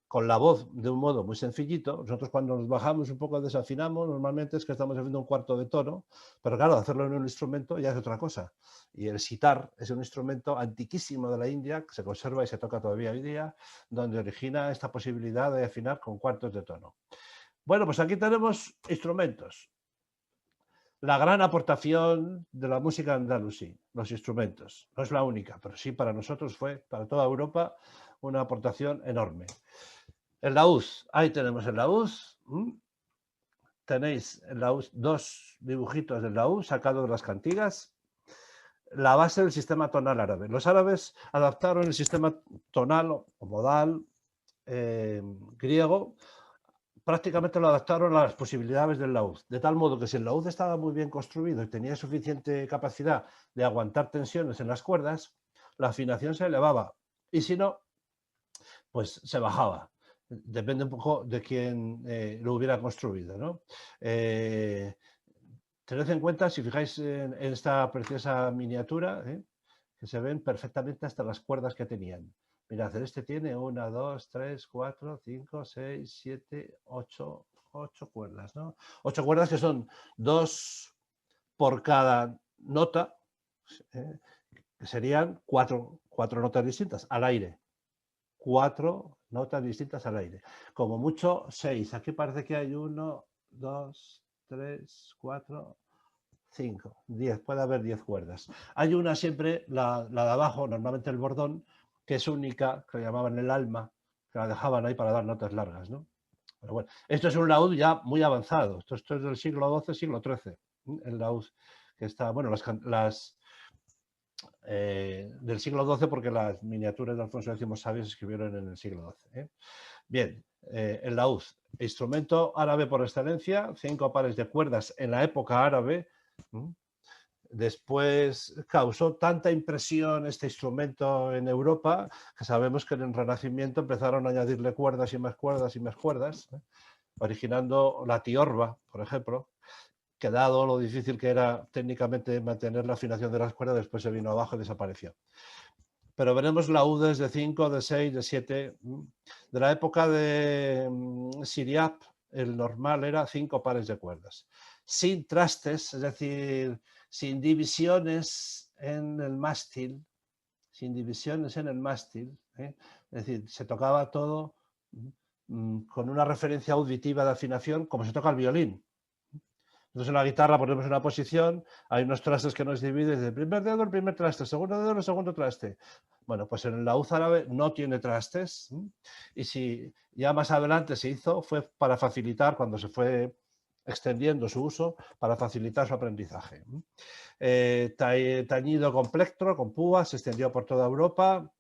con la voz de un modo muy sencillito. Nosotros cuando nos bajamos un poco desafinamos, normalmente es que estamos haciendo un cuarto de tono, pero claro, hacerlo en un instrumento ya es otra cosa. Y el sitar es un instrumento antiquísimo de la India, que se conserva y se toca todavía hoy día, donde origina esta posibilidad de afinar con cuartos de tono. Bueno, pues aquí tenemos instrumentos. La gran aportación de la música andalusí, los instrumentos. No es la única, pero sí para nosotros fue, para toda Europa, una aportación enorme. El laúd, ahí tenemos el laúd. Tenéis el laúd, dos dibujitos del laúd sacados de las cantigas. La base del sistema tonal árabe. Los árabes adaptaron el sistema tonal o modal griego, prácticamente lo adaptaron a las posibilidades del laúd, de tal modo que si el laúd estaba muy bien construido y tenía suficiente capacidad de aguantar tensiones en las cuerdas, la afinación se elevaba, y si no, pues se bajaba. Depende un poco de quién lo hubiera construido, ¿no? Tened en cuenta, si fijáis en esta preciosa miniatura, que se ven perfectamente hasta las cuerdas que tenían. Mirad, este tiene 1, 2, 3, 4, 5, 6, 7, 8 cuerdas, ¿no? 8 cuerdas que son 2 por cada nota, que serían 4 notas distintas al aire. 4 notas distintas al aire. Como mucho, 6. Aquí parece que hay 1, 2, 3, 4, 5, 10. Puede haber 10 cuerdas. Hay una siempre, la de abajo, normalmente el bordón, que es única, que llamaban el alma, que la dejaban ahí para dar notas largas, ¿no? Pero bueno, esto es un laúd ya muy avanzado. Esto es del siglo XII, siglo XIII. El laúd que está, bueno, del siglo XII, porque las miniaturas de Alfonso X Sabio se escribieron en el siglo XII. Bien, el laúd, instrumento árabe por excelencia, 5 pares de cuerdas en la época árabe. Después causó tanta impresión este instrumento en Europa que sabemos que en el Renacimiento empezaron a añadirle cuerdas y más cuerdas y más cuerdas, originando la tiorba, por ejemplo, que dado lo difícil que era técnicamente mantener la afinación de las cuerdas, después se vino abajo y desapareció. Pero veremos laúdes de 5, de 6, de 7. De la época de Siriap, el normal era 5 pares de cuerdas. Sin trastes, es decir, sin divisiones en el mástil, ¿eh? Es decir, se tocaba todo con una referencia auditiva de afinación como se toca el violín. Entonces en la guitarra ponemos una posición, hay unos trastes que nos dividen, desde el primer dedo el primer traste, segundo dedo el segundo traste. Bueno, pues en el laúd árabe no tiene trastes, y si ya más adelante se hizo, fue para facilitar, cuando se fue extendiendo su uso, para facilitar su aprendizaje. Tañido con plectro, con púas, se extendió por toda Europa,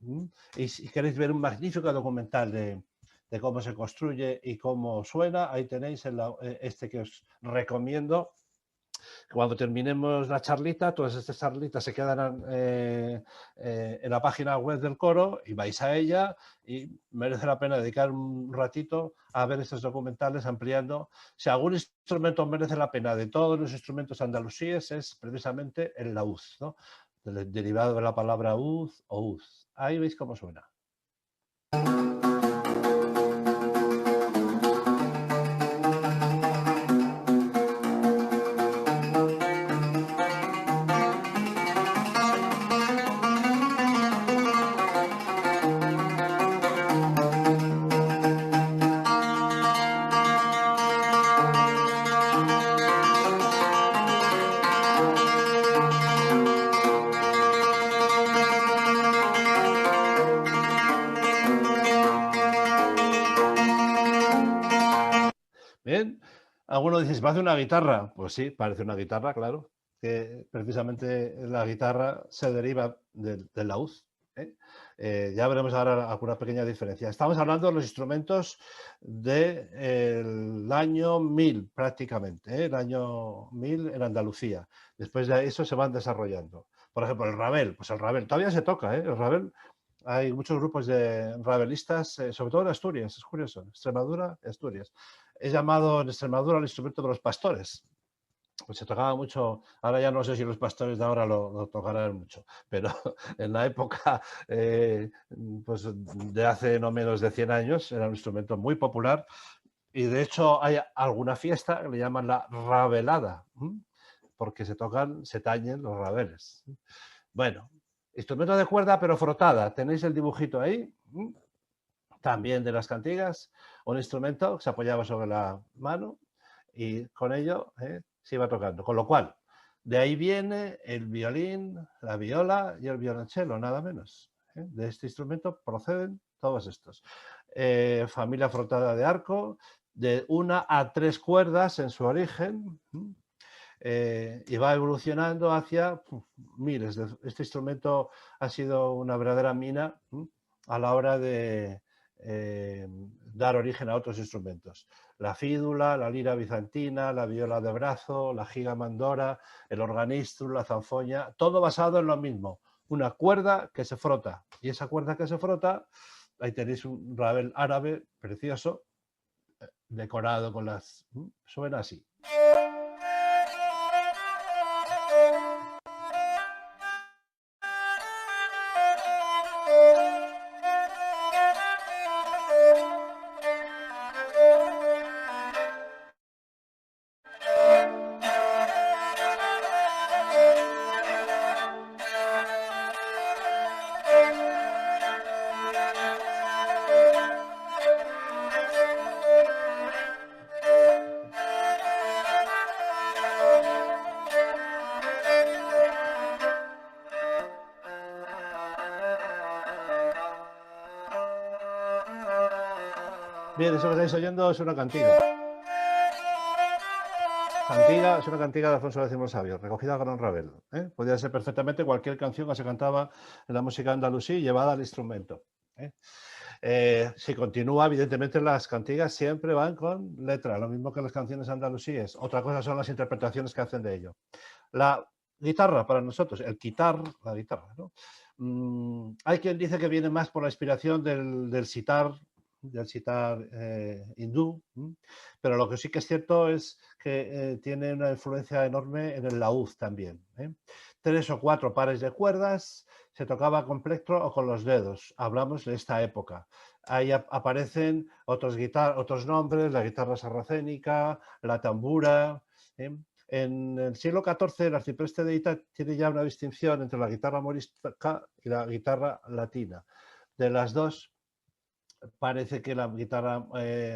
y si queréis ver un magnífico documental de cómo se construye y cómo suena, ahí tenéis este que os recomiendo. Cuando terminemos la charlita, todas estas charlitas se quedan en la página web del coro y vais a ella, y merece la pena dedicar un ratito a ver estos documentales ampliando. Si algún instrumento merece la pena de todos los instrumentos andalusíes es precisamente el laúd, ¿no? Derivado de la palabra ud o uz. Ahí veis cómo suena. Bien, algunos dicen, ¿parece una guitarra? Pues sí, parece una guitarra, claro, que precisamente la guitarra se deriva del laúd. Ya veremos ahora alguna pequeña diferencia. Estamos hablando de los instrumentos del año 1000 prácticamente, el año 1000 en Andalucía. Después de eso se van desarrollando. Por ejemplo, el rabel, pues el rabel todavía se toca, el rabel. Hay muchos grupos de rabelistas, sobre todo en Asturias, es curioso, Extremadura, Asturias. Es llamado en Extremadura el instrumento de los pastores. Pues se tocaba mucho, ahora ya no sé si los pastores de ahora lo tocarán mucho, pero en la época pues de hace no menos de 100 años era un instrumento muy popular, y de hecho hay alguna fiesta que le llaman la rabelada, porque se tañen los rabeles. Bueno, instrumento de cuerda pero frotada, tenéis el dibujito ahí, también de las cantigas, un instrumento que se apoyaba sobre la mano y con ello se iba tocando. Con lo cual, de ahí viene el violín, la viola y el violonchelo, nada menos. De este instrumento proceden todos estos. Familia frotada de arco, de 1 a 3 cuerdas en su origen, y va evolucionando hacia miles. Este instrumento ha sido una verdadera mina a la hora de dar origen a otros instrumentos. La fídula, la lira bizantina, la viola de brazo, la giga mandora, el organistrum, la zanfoña, todo basado en lo mismo, una cuerda que se frota. Y esa cuerda que se frota, ahí tenéis un rabel árabe precioso, decorado con las... suena así. Bien, eso que estáis oyendo es una cantiga. Cantiga es una cantiga de Alfonso X el Sabio, recogida con un rabel. Podría ser perfectamente cualquier canción que se cantaba en la música andalusí llevada al instrumento. Si continúa, evidentemente las cantigas siempre van con letra, lo mismo que las canciones andalusíes. Otra cosa son las interpretaciones que hacen de ello. La guitarra para nosotros, el quitar, la guitarra, ¿no? Hay quien dice que viene más por la inspiración del sitar hindú, pero lo que sí que es cierto es que tiene una influencia enorme en el laúd también. 3 o 4 pares de cuerdas, se tocaba con plectro o con los dedos. Hablamos de esta época. Ahí aparecen otros nombres, la guitarra sarracénica, la tambura. En el siglo XIV, el arcipreste de Ita tiene ya una distinción entre la guitarra morisca y la guitarra latina. De las dos, parece que la guitarra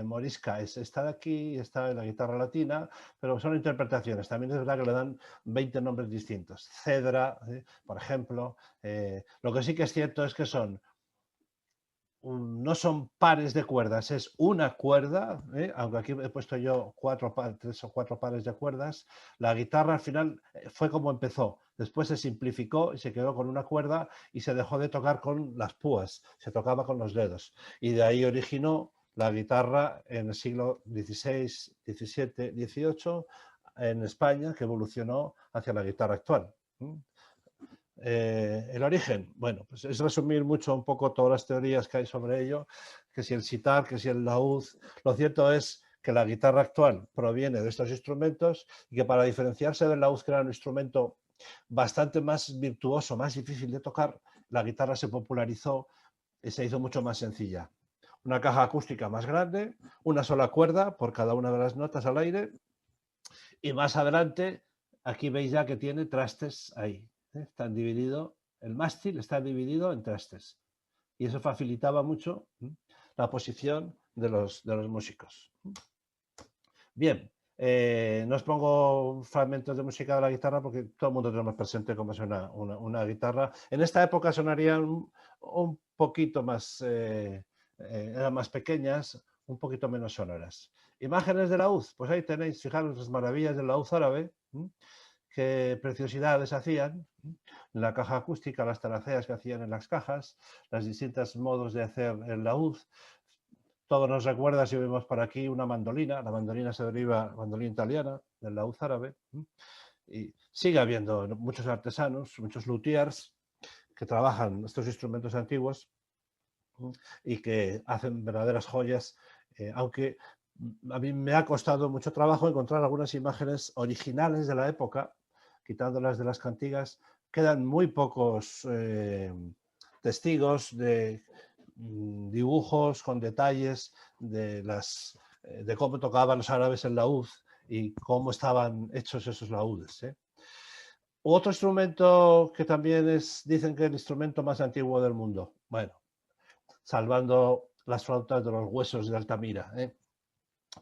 morisca es esta de aquí, esta de la guitarra latina, pero son interpretaciones. También es verdad que le dan 20 nombres distintos. Cedra, por ejemplo. Lo que sí que es cierto es que no son pares de cuerdas, es una cuerda, aunque aquí he puesto yo 3 o 4 pares de cuerdas. La guitarra al final fue como empezó, después se simplificó y se quedó con una cuerda y se dejó de tocar con las púas, se tocaba con los dedos. Y de ahí originó la guitarra en el siglo XVI, XVII, XVIII en España, que evolucionó hacia la guitarra actual. El origen, bueno, pues es resumir mucho un poco todas las teorías que hay sobre ello, que si el sitar, que si el laúd. Lo cierto es que la guitarra actual proviene de estos instrumentos y que para diferenciarse del laúd, que era un instrumento bastante más virtuoso, más difícil de tocar, la guitarra se popularizó y se hizo mucho más sencilla. Una caja acústica más grande, una sola cuerda por cada una de las notas al aire, y más adelante, aquí veis ya que tiene trastes ahí. Están divididos, el mástil está dividido en trastes. Y eso facilitaba mucho la posición de los músicos. Bien, no os pongo fragmentos de música de la guitarra porque todo el mundo tenemos presente cómo suena una guitarra. En esta época sonarían un poquito más, eran más pequeñas, un poquito menos sonoras. Imágenes de laúd, pues ahí tenéis, fijaros las maravillas del laúd árabe, qué preciosidades hacían, la caja acústica, las taraceas que hacían en las cajas, los distintos modos de hacer el laúd. Todo nos recuerda, si vemos por aquí, una mandolina. La mandolina se deriva, mandolina italiana, del laúd árabe. Y sigue habiendo muchos artesanos, muchos luthiers que trabajan estos instrumentos antiguos y que hacen verdaderas joyas, aunque a mí me ha costado mucho trabajo encontrar algunas imágenes originales de la época, quitándolas de las cantigas. Quedan muy pocos testigos de dibujos con detalles de cómo tocaban los árabes el laúd y cómo estaban hechos esos laúdes. Otro instrumento que también dicen que es el instrumento más antiguo del mundo. Bueno, salvando las flautas de los huesos de Altamira.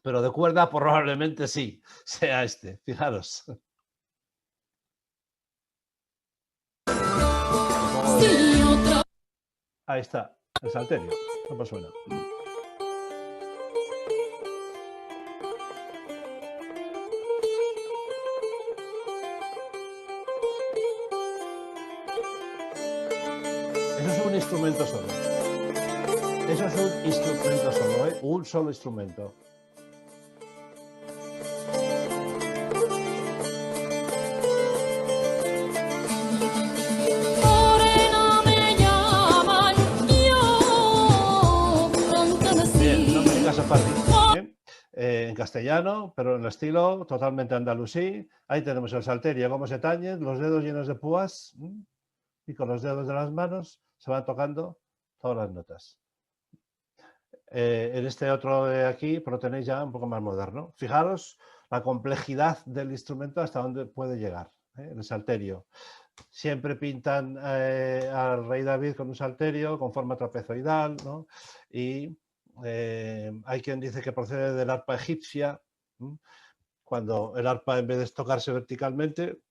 Pero de cuerda probablemente sí, sea este. Fijaros. Ahí está, el salterio. ¿Cómo suena? Eso es un instrumento solo. Eso es un instrumento solo, un solo instrumento. Bien, no me digas fácil. En castellano, pero en el estilo totalmente andalusí. Ahí tenemos el salterio, cómo se tañen, los dedos llenos de púas, y con los dedos de las manos se van tocando todas las notas. En este otro de aquí, pero lo tenéis ya un poco más moderno. Fijaros la complejidad del instrumento hasta dónde puede llegar, el salterio. Siempre pintan al rey David con un salterio con forma trapezoidal, ¿no? Y hay quien dice que procede del arpa egipcia, cuando el arpa, en vez de tocarse verticalmente,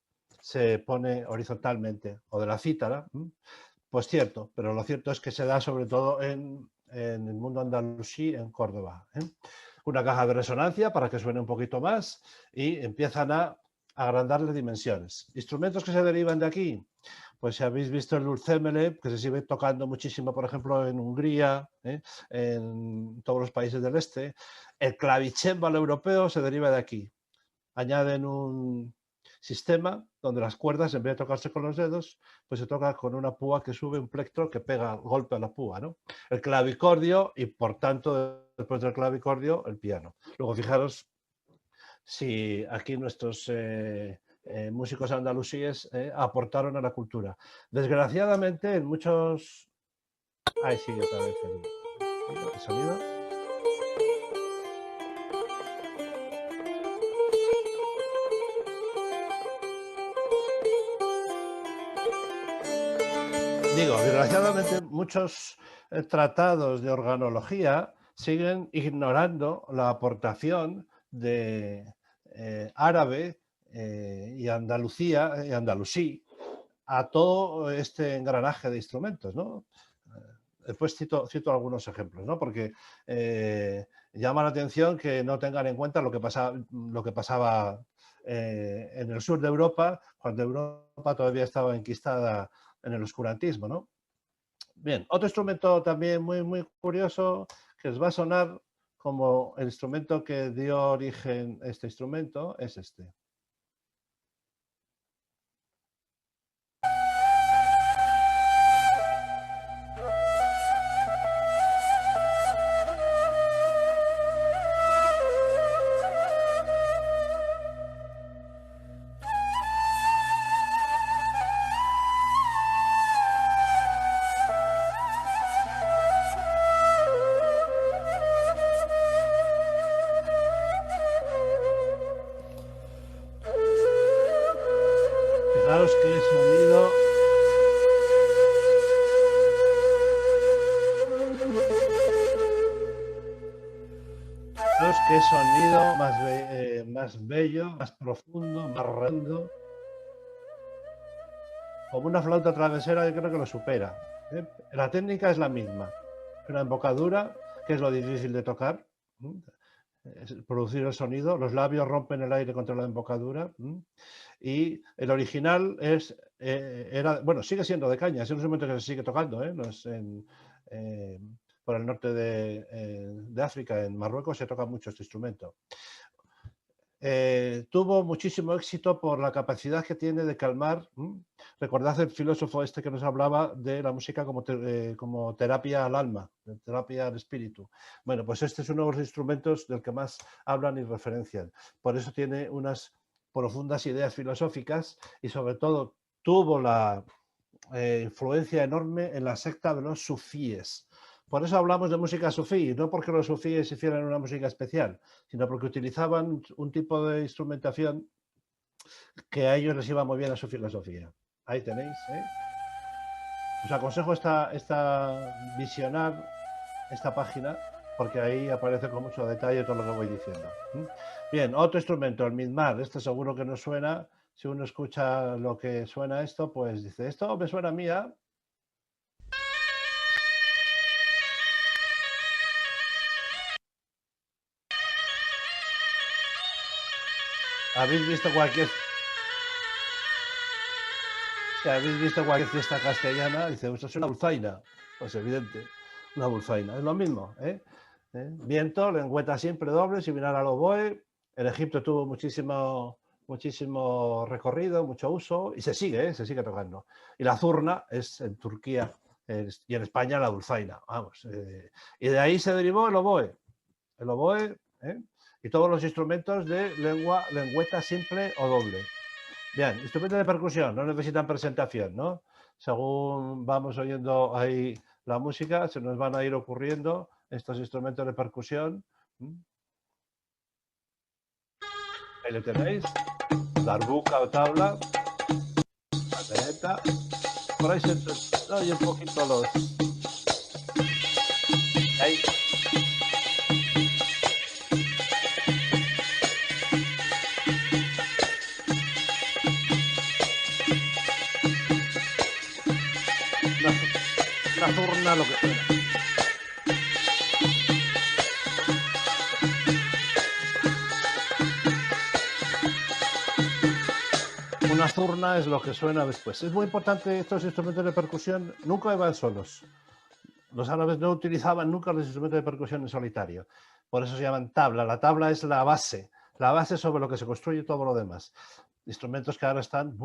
se pone horizontalmente, o de la cítara. Pues cierto, pero lo cierto es que se da sobre todo en el mundo andalusí, en Córdoba. una caja de resonancia para que suene un poquito más y empiezan a agrandarle dimensiones. Instrumentos que se derivan de aquí, pues si habéis visto el dulcémele, que se sigue tocando muchísimo, por ejemplo, en Hungría, en todos los países del este. El clavicémbalo europeo se deriva de aquí. Añaden un sistema donde las cuerdas, en vez de tocarse con los dedos, pues se toca con una púa que sube, un plectro que pega golpe a la púa, ¿no? El clavicordio y, por tanto, después del clavicordio, el piano. Luego, fijaros si aquí nuestros músicos andalusíes aportaron a la cultura. Desgraciadamente, en muchos... Ahí sigue otra vez el sonido. Digo, desgraciadamente, muchos tratados de organología siguen ignorando la aportación de árabe y Andalucía y andalusí a todo este engranaje de instrumentos, ¿no? Después cito algunos ejemplos, ¿no? Porque llama la atención que no tengan en cuenta lo que pasaba en el sur de Europa, cuando Europa todavía estaba enquistada en el oscurantismo, ¿no? Bien, otro instrumento también muy, muy curioso que os va a sonar como el instrumento que dio origen a este instrumento es este. Fijaros qué sonido. Fijaros qué sonido más bello, más profundo, más redondo. Como una flauta travesera, yo creo que lo supera. La técnica es la misma. Una embocadura, que es lo difícil de tocar, es producir el sonido. Los labios rompen el aire contra la embocadura. Y el original bueno, sigue siendo de caña, es un instrumento que se sigue tocando, no es por el norte de África, en Marruecos se toca mucho este instrumento. Tuvo muchísimo éxito por la capacidad que tiene de calmar. Recordad el filósofo este que nos hablaba de la música como terapia al alma, terapia al espíritu. Bueno, pues este es uno de los instrumentos del que más hablan y referencian. Por eso tiene unas profundas ideas filosóficas y sobre todo tuvo la influencia enorme en la secta de los sufíes. Por eso hablamos de música sufí, no porque los sufíes hicieran una música especial, sino porque utilizaban un tipo de instrumentación que a ellos les iba muy bien a su filosofía. Ahí tenéis. Os aconsejo visionar esta página, porque ahí aparece con mucho detalle todo lo que voy diciendo. Bien, otro instrumento, el midmar. Este seguro que nos suena. Si uno escucha lo que suena esto, pues dice, esto me suena a mí, ¿eh? ¿Habéis visto cualquier... Si habéis visto cualquier fiesta castellana, dice, esto es una dulzaina. Pues evidente, una dulzaina. Es lo mismo, Viento, lengüeta siempre doble, similar al oboe. En Egipto tuvo muchísimo recorrido, mucho uso, y se sigue tocando. Y la zurna es en Turquía y en España la dulzaina, vamos. Y de ahí se derivó el oboe. El oboe, y todos los instrumentos de lengüeta simple o doble. Bien, instrumentos de percusión, no necesitan presentación, ¿no? Según vamos oyendo ahí la música, se nos van a ir ocurriendo estos instrumentos de percusión. Ahí lo tenéis, darbuca o tabla, pandereta. Por ahí se oye un poquito los... Ahí. Una zurna, lo que fuera. una zurna es lo que suena después. Es muy importante, estos instrumentos de percusión nunca iban solos. Los árabes no utilizaban nunca los instrumentos de percusión en solitario. Por eso se llaman tabla. La tabla es la base sobre lo que se construye todo lo demás. Instrumentos que ahora están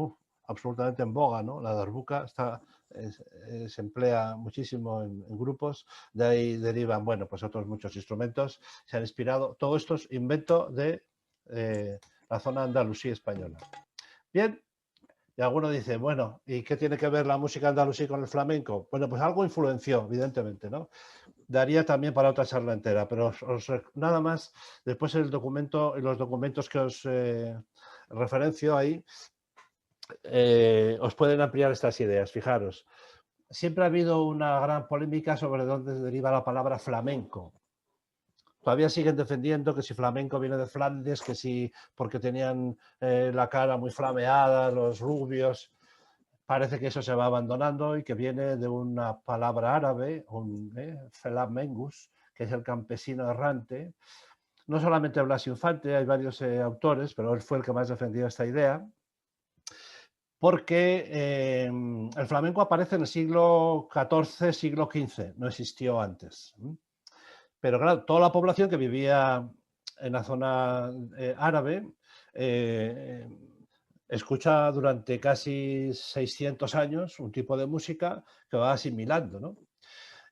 absolutamente en boga, ¿no? La darbuka se emplea muchísimo en grupos, de ahí derivan, bueno, pues otros muchos instrumentos, se han inspirado. Todo esto es invento de la zona andalusí española. Bien, y alguno dice, bueno, ¿y qué tiene que ver la música andalusí con el flamenco? Bueno, pues algo influenció, evidentemente, ¿no? Daría también para otra charla entera, pero nada más, después el documento, los documentos que os referencio ahí, os pueden ampliar estas ideas. Fijaros, siempre ha habido una gran polémica sobre dónde deriva la palabra flamenco. Todavía siguen defendiendo que si flamenco viene de Flandes, que si porque tenían la cara muy flameada, los rubios. Parece que eso se va abandonando y que viene de una palabra árabe, flamengus, que es el campesino errante. No solamente Blas Infante, hay varios autores, pero él fue el que más defendió esta idea, porque el flamenco aparece en el siglo XIV, siglo XV, no existió antes. Pero claro, toda la población que vivía en la zona árabe escucha durante casi 600 años un tipo de música que va asimilando, ¿no?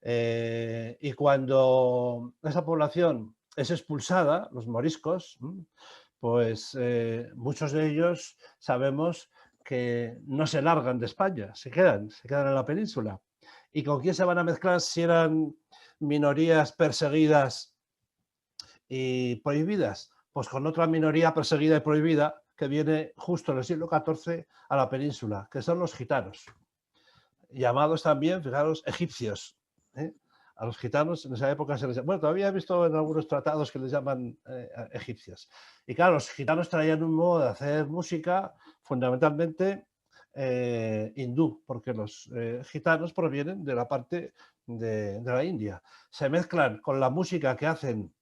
Y cuando esa población es expulsada, los moriscos, pues muchos de ellos sabemos que no se largan de España, se quedan en la península. ¿Y con quién se van a mezclar si eran minorías perseguidas y prohibidas? Pues con otra minoría perseguida y prohibida que viene justo en el siglo XIV a la península, que son los gitanos, llamados también, fijaros, egipcios. A los gitanos en esa época se les llama, bueno, todavía he visto en algunos tratados que les llaman egipcios. Y claro, los gitanos traían un modo de hacer música fundamentalmente hindú, porque los gitanos provienen de la parte de la India. Se mezclan con la música que hacen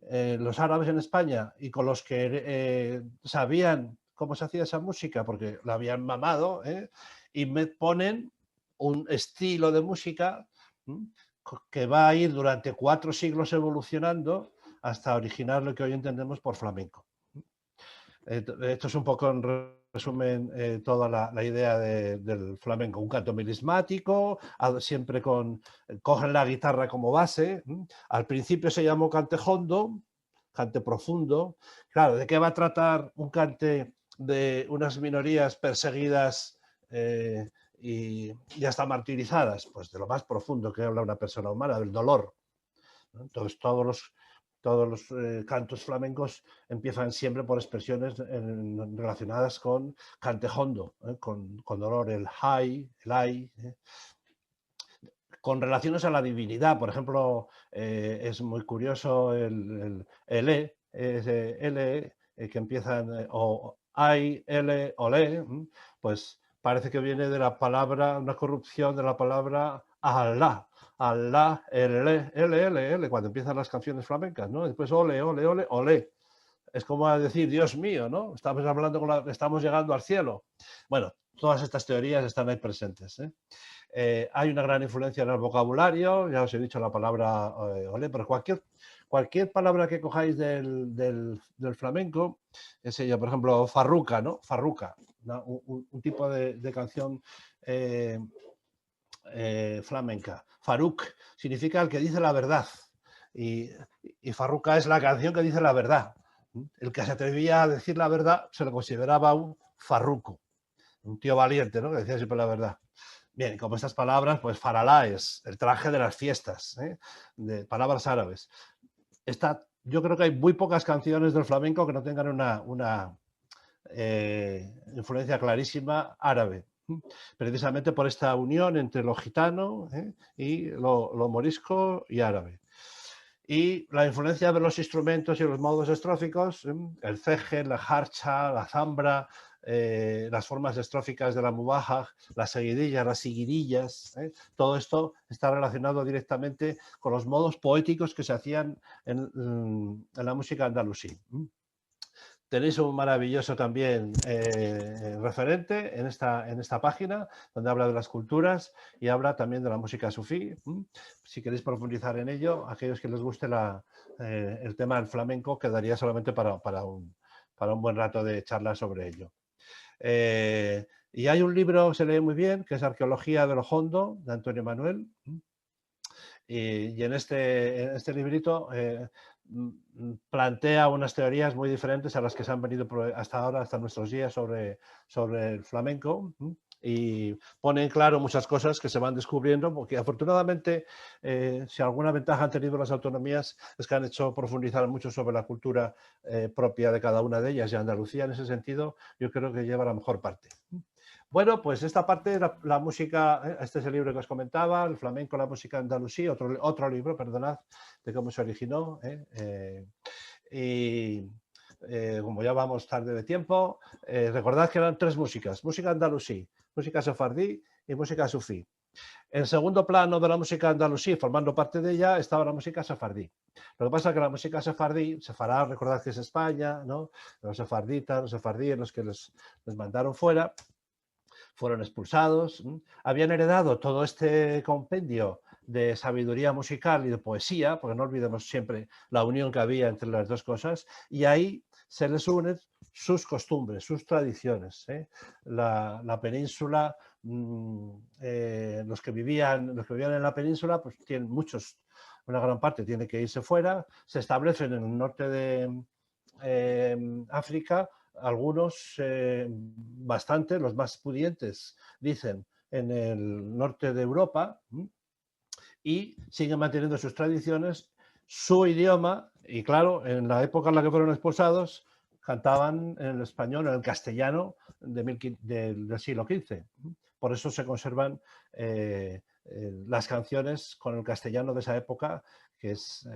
los árabes en España y con los que sabían cómo se hacía esa música, porque la habían mamado, y me ponen un estilo de música que va a ir durante 4 siglos evolucionando hasta originar lo que hoy entendemos por flamenco. Esto es un poco en resumen toda la idea del flamenco. Un canto melismático, siempre cogen la guitarra como base. Al principio se llamó cante hondo, cante profundo. Claro, ¿de qué va a tratar un cante de unas minorías perseguidas y hasta martirizadas? Pues de lo más profundo que habla una persona humana, del dolor. Entonces, todos los cantos flamencos empiezan siempre por expresiones relacionadas con cante hondo, con dolor, el hay, el ay. Con relaciones a la divinidad, por ejemplo, es muy curioso el L, que empiezan o ay, L, ole, pues parece que viene de la palabra, una corrupción de la palabra Allah. Allah, L, cuando empiezan las canciones flamencas, ¿no? Después ole, ole, ole, ole. Es como decir, Dios mío, ¿no? Estamos hablando estamos llegando al cielo. Bueno, todas estas teorías están ahí presentes. Hay una gran influencia en el vocabulario, ya os he dicho la palabra ole, pero cualquier palabra que cojáis del flamenco, es ella, por ejemplo, farruca, ¿no? Farruca, ¿no? Un tipo de canción flamenca. Faruk significa el que dice la verdad y farruca es la canción que dice la verdad. El que se atrevía a decir la verdad se lo consideraba un farruco, un tío valiente, ¿no? Que decía siempre la verdad. Bien, como estas palabras, pues faralá es el traje de las fiestas, de palabras árabes. Yo creo que hay muy pocas canciones del flamenco que no tengan una influencia clarísima árabe, precisamente por esta unión entre lo gitano y lo morisco y árabe. Y la influencia de los instrumentos y los modos estróficos, el ceje, la harcha, la zambra, las formas estróficas de la mubajaj, las seguidillas, las siguirillas, todo esto está relacionado directamente con los modos poéticos que se hacían en la música andalusí. Tenéis un maravilloso también referente en esta página, donde habla de las culturas y habla también de la música sufí. Si queréis profundizar en ello, aquellos que les guste el tema del flamenco, quedaría solamente para un buen rato de charla sobre ello. Y hay un libro que se lee muy bien, que es Arqueología de lo Hondo, de Antonio Manuel. Y en este librito plantea unas teorías muy diferentes a las que se han venido hasta ahora, hasta nuestros días, sobre el flamenco. Y pone en claro muchas cosas que se van descubriendo, porque afortunadamente, si alguna ventaja han tenido las autonomías, es que han hecho profundizar mucho sobre la cultura propia de cada una de ellas, y Andalucía en ese sentido yo creo que lleva la mejor parte. Bueno, pues esta parte, la música, este es el libro que os comentaba, el flamenco, la música andalusí, otro libro, perdonad, de cómo se originó. Y como ya vamos tarde de tiempo, recordad que eran tres músicas: música andalusí, música sefardí y música sufí. En segundo plano de la música andalusí, formando parte de ella, estaba la música sefardí. Lo que pasa es que la música sefardí, sefarad, recordad que es España, ¿no? Los sefarditas, los sefardíes, los que les mandaron fuera, fueron expulsados, habían heredado todo este compendio de sabiduría musical y de poesía, porque no olvidemos siempre la unión que había entre las dos cosas, y ahí se les unen sus costumbres, sus tradiciones. La península, los que vivían en la península, pues tienen una gran parte tiene que irse fuera, se establecen en el norte de África, algunos, bastante, los más pudientes, dicen, en el norte de Europa, y siguen manteniendo sus tradiciones, su idioma, y claro, en la época en la que fueron expulsados, cantaban en el español, en el castellano del siglo XV. Por eso se conservan las canciones con el castellano de esa época, que es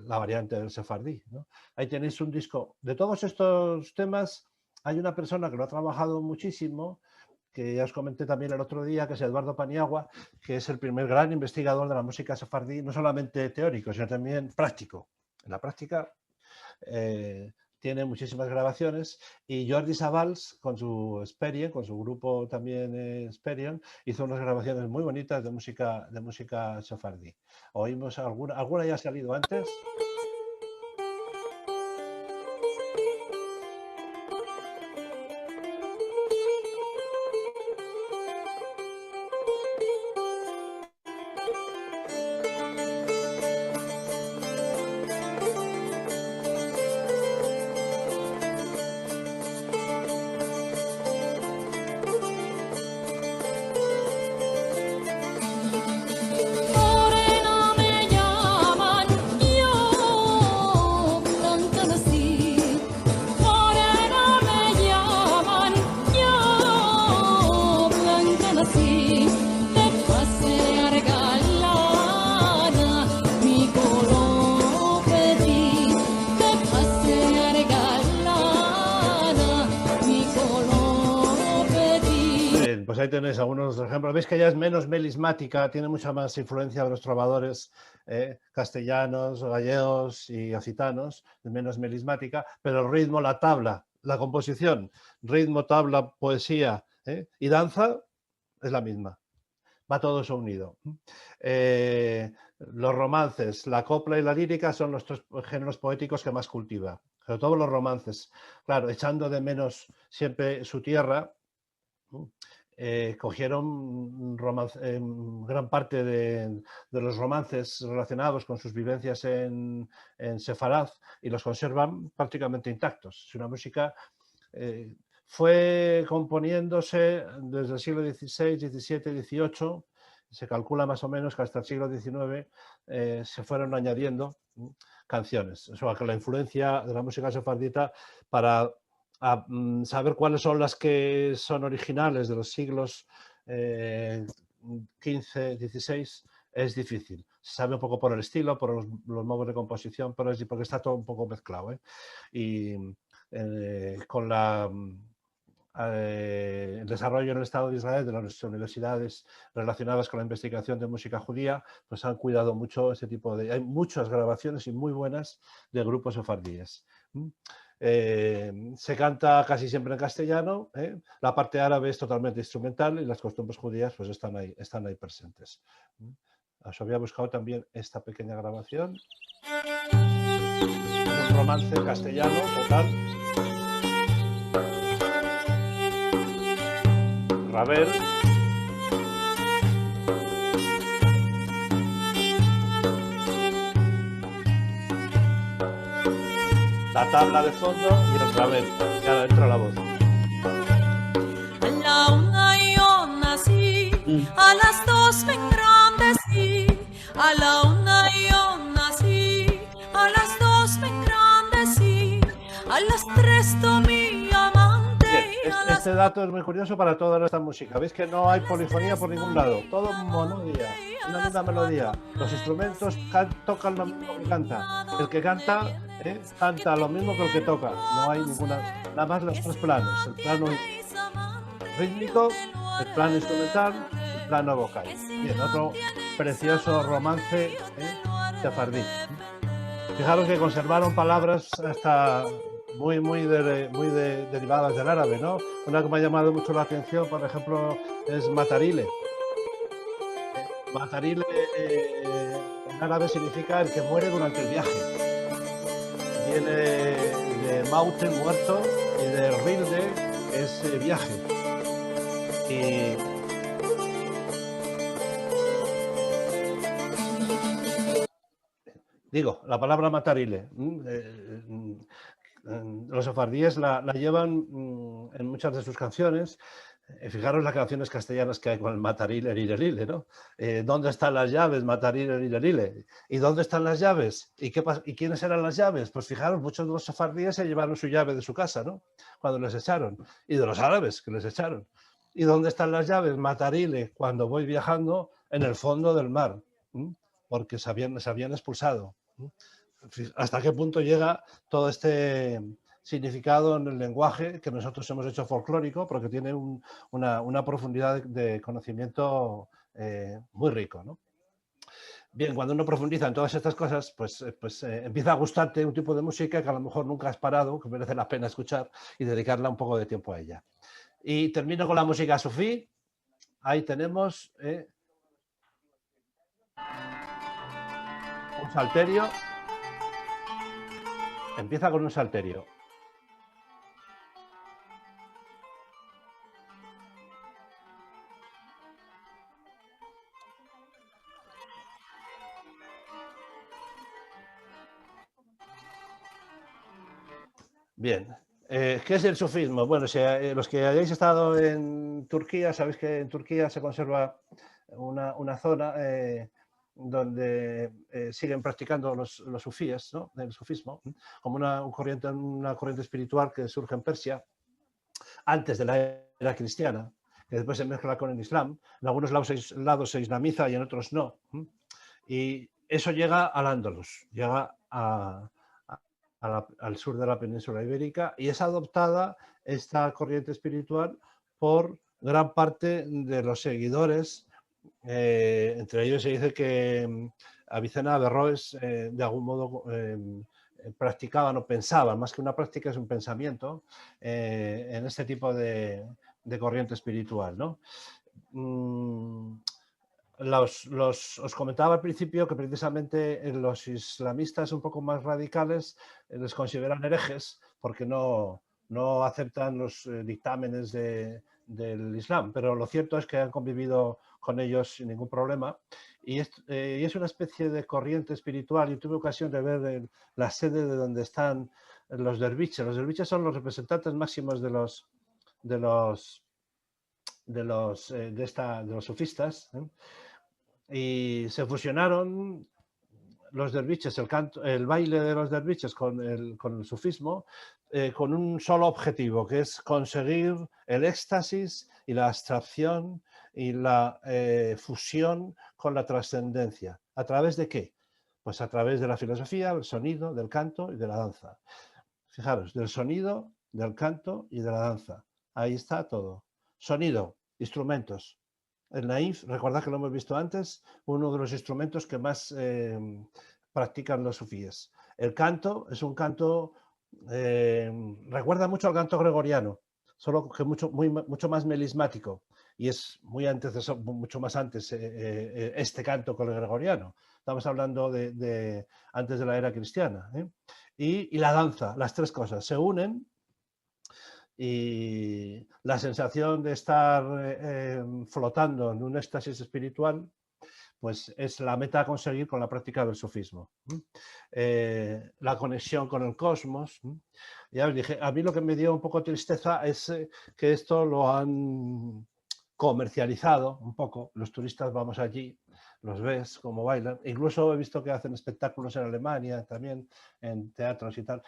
la variante del sefardí, ¿no? Ahí tenéis un disco. De todos estos temas, hay una persona que lo ha trabajado muchísimo, que ya os comenté también el otro día, que es Eduardo Paniagua, que es el primer gran investigador de la música sefardí, no solamente teórico, sino también práctico. En la práctica tiene muchísimas grabaciones, y Jordi Savals, con su Experian, con su grupo también Experian, hizo unas grabaciones muy bonitas de música sefardí. Oímos alguna ya ha salido antes. Pues ahí tenéis algunos ejemplos. Veis que ya es menos melismática, tiene mucha más influencia de los trovadores castellanos, gallegos y occitanos, menos melismática, pero el ritmo, la tabla, la composición, ritmo, tabla, poesía y danza es la misma. Va todo eso unido. Los romances, la copla y la lírica son los tres géneros poéticos que más cultiva. Sobre todo los romances. Claro, echando de menos siempre su tierra, cogieron gran parte de los romances relacionados con sus vivencias en Sefarad y los conservan prácticamente intactos. Es una música fue componiéndose desde el siglo XVI, XVII, XVIII. Se calcula más o menos que hasta el siglo XIX se fueron añadiendo canciones. O sea, que la influencia de la música sefardita para saber cuáles son las que son originales de los siglos XV, XVI, es difícil. Se sabe un poco por el estilo, por los modos de composición, pero porque está todo un poco mezclado. Y con el desarrollo en el Estado de Israel de las universidades relacionadas con la investigación de música judía, pues han cuidado mucho ese tipo de... Hay muchas grabaciones y muy buenas de grupos sefardíes. Se canta casi siempre en castellano, la parte árabe es totalmente instrumental y las costumbres judías pues están ahí presentes. Os había buscado también esta pequeña grabación. Un romance castellano total. Ravel. La tabla de fondo y el Ravel. Y ahora entra la voz. A la una yo nací, a las dos me engrandecí. A la una yo nací, a las dos me engrandecí. A las tres tomé amante. Bien, este dato es muy curioso para toda nuestra música. Veis que no hay polifonía por ningún lado, todo monodía, una misma melodía. Los instrumentos tocan lo mismo que canta. El que canta canta lo mismo que el que toca. No hay nada más los tres planos: el plano rítmico, el plano instrumental, el plano vocal. Bien, otro precioso romance sefardí. Fijaros que conservaron palabras hasta muy derivadas del árabe, ¿no? Una que me ha llamado mucho la atención, por ejemplo, es matarile. Matarile en árabe significa el que muere durante el viaje. Viene de maute, muerto, y de rilde, es viaje. Y digo, la palabra matarile. Los sefardíes la llevan en muchas de sus canciones. Fijaros las canciones castellanas que hay con el matarile, lile, ¿no? ¿Dónde están las llaves? Matarile, lile. ¿Y dónde están las llaves? ¿Y quiénes eran las llaves? Pues fijaros, muchos de los sefardíes se llevaron su llave de su casa, ¿no? Cuando les echaron. Y de los árabes que les echaron. ¿Y dónde están las llaves? Matarile, cuando voy viajando en el fondo del mar, porque se habían expulsado. ¿Hasta qué punto llega todo este significado en el lenguaje que nosotros hemos hecho folclórico, porque tiene una profundidad de conocimiento muy rico, ¿no? Bien, cuando uno profundiza en todas estas cosas, pues empieza a gustarte un tipo de música que a lo mejor nunca has parado, que merece la pena escuchar y dedicarla un poco de tiempo a ella. Y termino con la música sufí. Ahí tenemos un salterio. Empieza con un salterio. Bien. ¿Qué es el sufismo? Bueno, los que hayáis estado en Turquía, sabéis que en Turquía se conserva una zona donde siguen practicando los sufíes, ¿no? El sufismo, como una corriente espiritual que surge en Persia antes de la era cristiana, que después se mezcla con el Islam. En algunos lados se islamiza y en otros no. Y eso llega al Andalus, llega al sur de la península ibérica, y es adoptada esta corriente espiritual por gran parte de los seguidores. Entre ellos se dice que Avicena, Averroes, de algún modo practicaban o pensaban, más que una práctica es un pensamiento, en este tipo de corriente espiritual, ¿no? Os comentaba al principio que precisamente los islamistas un poco más radicales les consideran herejes porque no aceptan los dictámenes del Islam, pero lo cierto es que han convivido con ellos sin ningún problema y es una especie de corriente espiritual. Yo tuve ocasión de ver la sede de donde están los derviches. Los derviches son los representantes máximos de los sufistas, y se fusionaron los derviches, el baile de los derviches con el sufismo, con un solo objetivo, que es conseguir el éxtasis y la abstracción y la fusión con la trascendencia. ¿A través de qué? Pues a través de la filosofía, del sonido, del canto y de la danza. Fijaros, del sonido, del canto y de la danza. Ahí está todo. Sonido, instrumentos. El naif, recordad que lo hemos visto antes, uno de los instrumentos que más practican los sufíes. El canto es un canto recuerda mucho al canto gregoriano, solo que mucho más melismático, y es mucho más antes este canto que el gregoriano. Estamos hablando de antes de la era cristiana. Y la danza, las tres cosas se unen, y la sensación de estar flotando en un éxtasis espiritual, pues es la meta a conseguir con la práctica del sufismo. La conexión con el cosmos. Ya os dije, a mí lo que me dio un poco tristeza es que esto lo han comercializado un poco. Los turistas vamos allí, los ves cómo bailan. Incluso he visto que hacen espectáculos en Alemania, también en teatros y tal.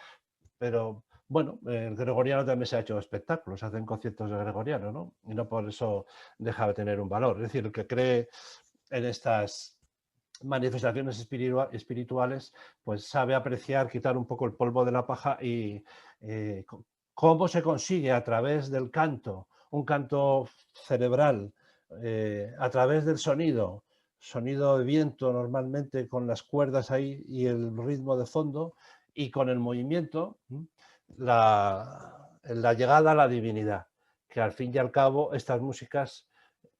Pero bueno, el gregoriano también se ha hecho espectáculos, hacen conciertos de gregoriano, ¿no? Y no por eso deja de tener un valor. Es decir, el que cree en estas manifestaciones espirituales, pues sabe apreciar, quitar un poco el polvo de la paja y cómo se consigue a través del canto, un canto cerebral, a través del sonido de viento normalmente con las cuerdas ahí y el ritmo de fondo, y con el movimiento, la llegada a la divinidad, que al fin y al cabo estas músicas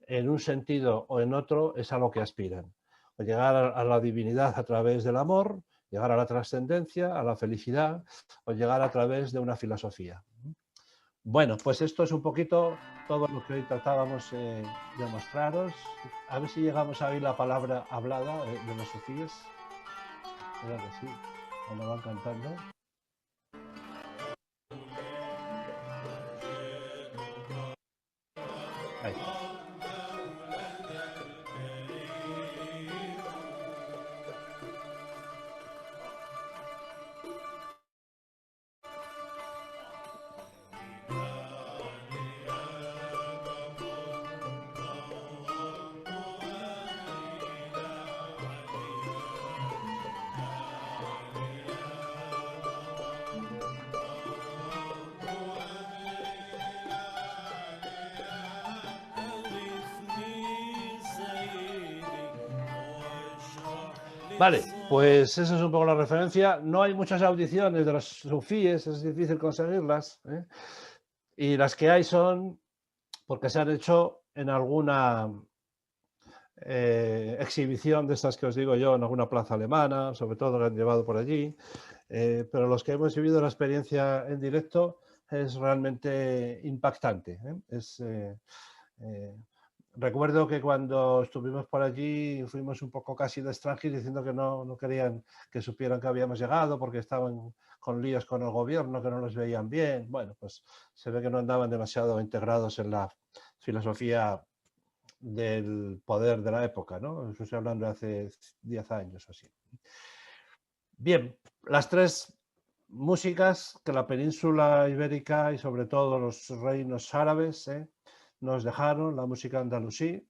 en un sentido o en otro es a lo que aspiran. O llegar a la divinidad a través del amor, llegar a la trascendencia, a la felicidad, o llegar a través de una filosofía. Bueno, pues esto es un poquito todo lo que hoy tratábamos de mostraros. A ver si llegamos a oír la palabra hablada de los sufíes. Creo que sí, cuando van cantando. Ahí está. Vale, pues esa es un poco la referencia. No hay muchas audiciones de los sufíes, es difícil conseguirlas, ¿eh? Y las que hay son porque se han hecho en alguna exhibición de estas que os digo yo, en alguna plaza alemana, sobre todo que han llevado por allí, pero los que hemos vivido la experiencia en directo es realmente impactante. Recuerdo que cuando estuvimos por allí fuimos un poco casi de extranjeros diciendo que no querían que supieran que habíamos llegado porque estaban con líos con el gobierno, que no los veían bien. Bueno, pues se ve que no andaban demasiado integrados en la filosofía del poder de la época, ¿no? Eso estoy hablando de hace 10 años o así. Bien, las tres músicas que la península ibérica y sobre todo los reinos árabes nos dejaron, la música andalusí,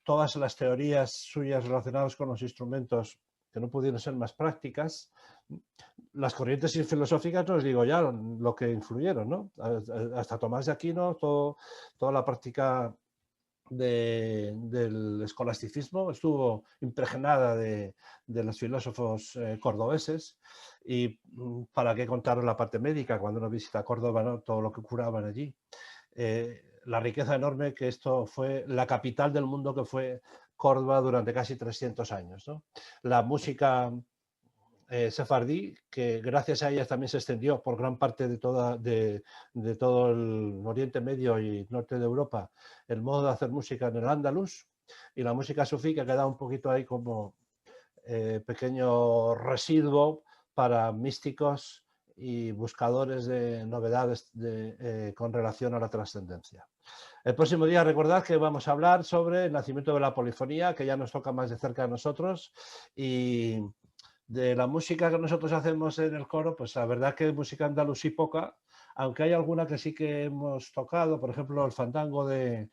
todas las teorías suyas relacionadas con los instrumentos que no pudieron ser más prácticas, las corrientes filosóficas, no os digo ya lo que influyeron, ¿no? Hasta Tomás de Aquino, toda la práctica del escolasticismo estuvo impregnada de los filósofos cordobeses, y para qué contar la parte médica cuando uno visita Córdoba, ¿no? Todo lo que curaban allí. La riqueza enorme que esto fue, la capital del mundo que fue Córdoba durante casi 300 años, ¿no? La música sefardí, que gracias a ellas también se extendió por gran parte de todo el Oriente Medio y norte de Europa, el modo de hacer música en el Andalus, y la música sufí, que queda un poquito ahí como pequeño residuo para místicos y buscadores de novedades con relación a la trascendencia. El próximo día recordad que vamos a hablar sobre el nacimiento de la polifonía, que ya nos toca más de cerca a nosotros, y de la música que nosotros hacemos en el coro, pues la verdad que música andalusí poca, aunque hay alguna que sí que hemos tocado, por ejemplo el fandango de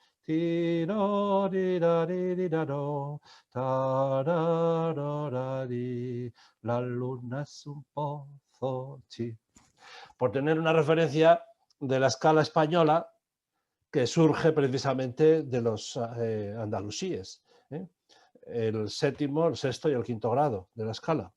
la luna es un pozo, sí. Por tener una referencia de la escala española que surge precisamente de los andalusíes, el séptimo, el sexto y el quinto grado de la escala.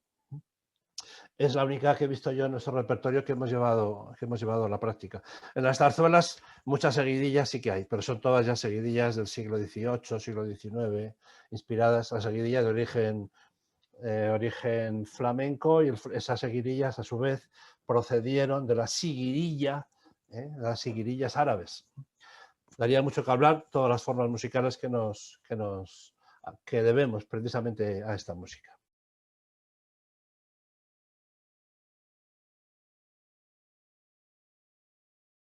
es la única que he visto yo en nuestro repertorio que hemos llevado a la práctica. En las zarzuelas muchas seguidillas sí que hay, pero son todas ya seguidillas del siglo XVIII, siglo XIX, inspiradas, las seguidillas de origen flamenco, y esas seguidillas a su vez procedieron de la siguirilla, las siguirillas árabes. Daría mucho que hablar todas las formas musicales que debemos precisamente a esta música.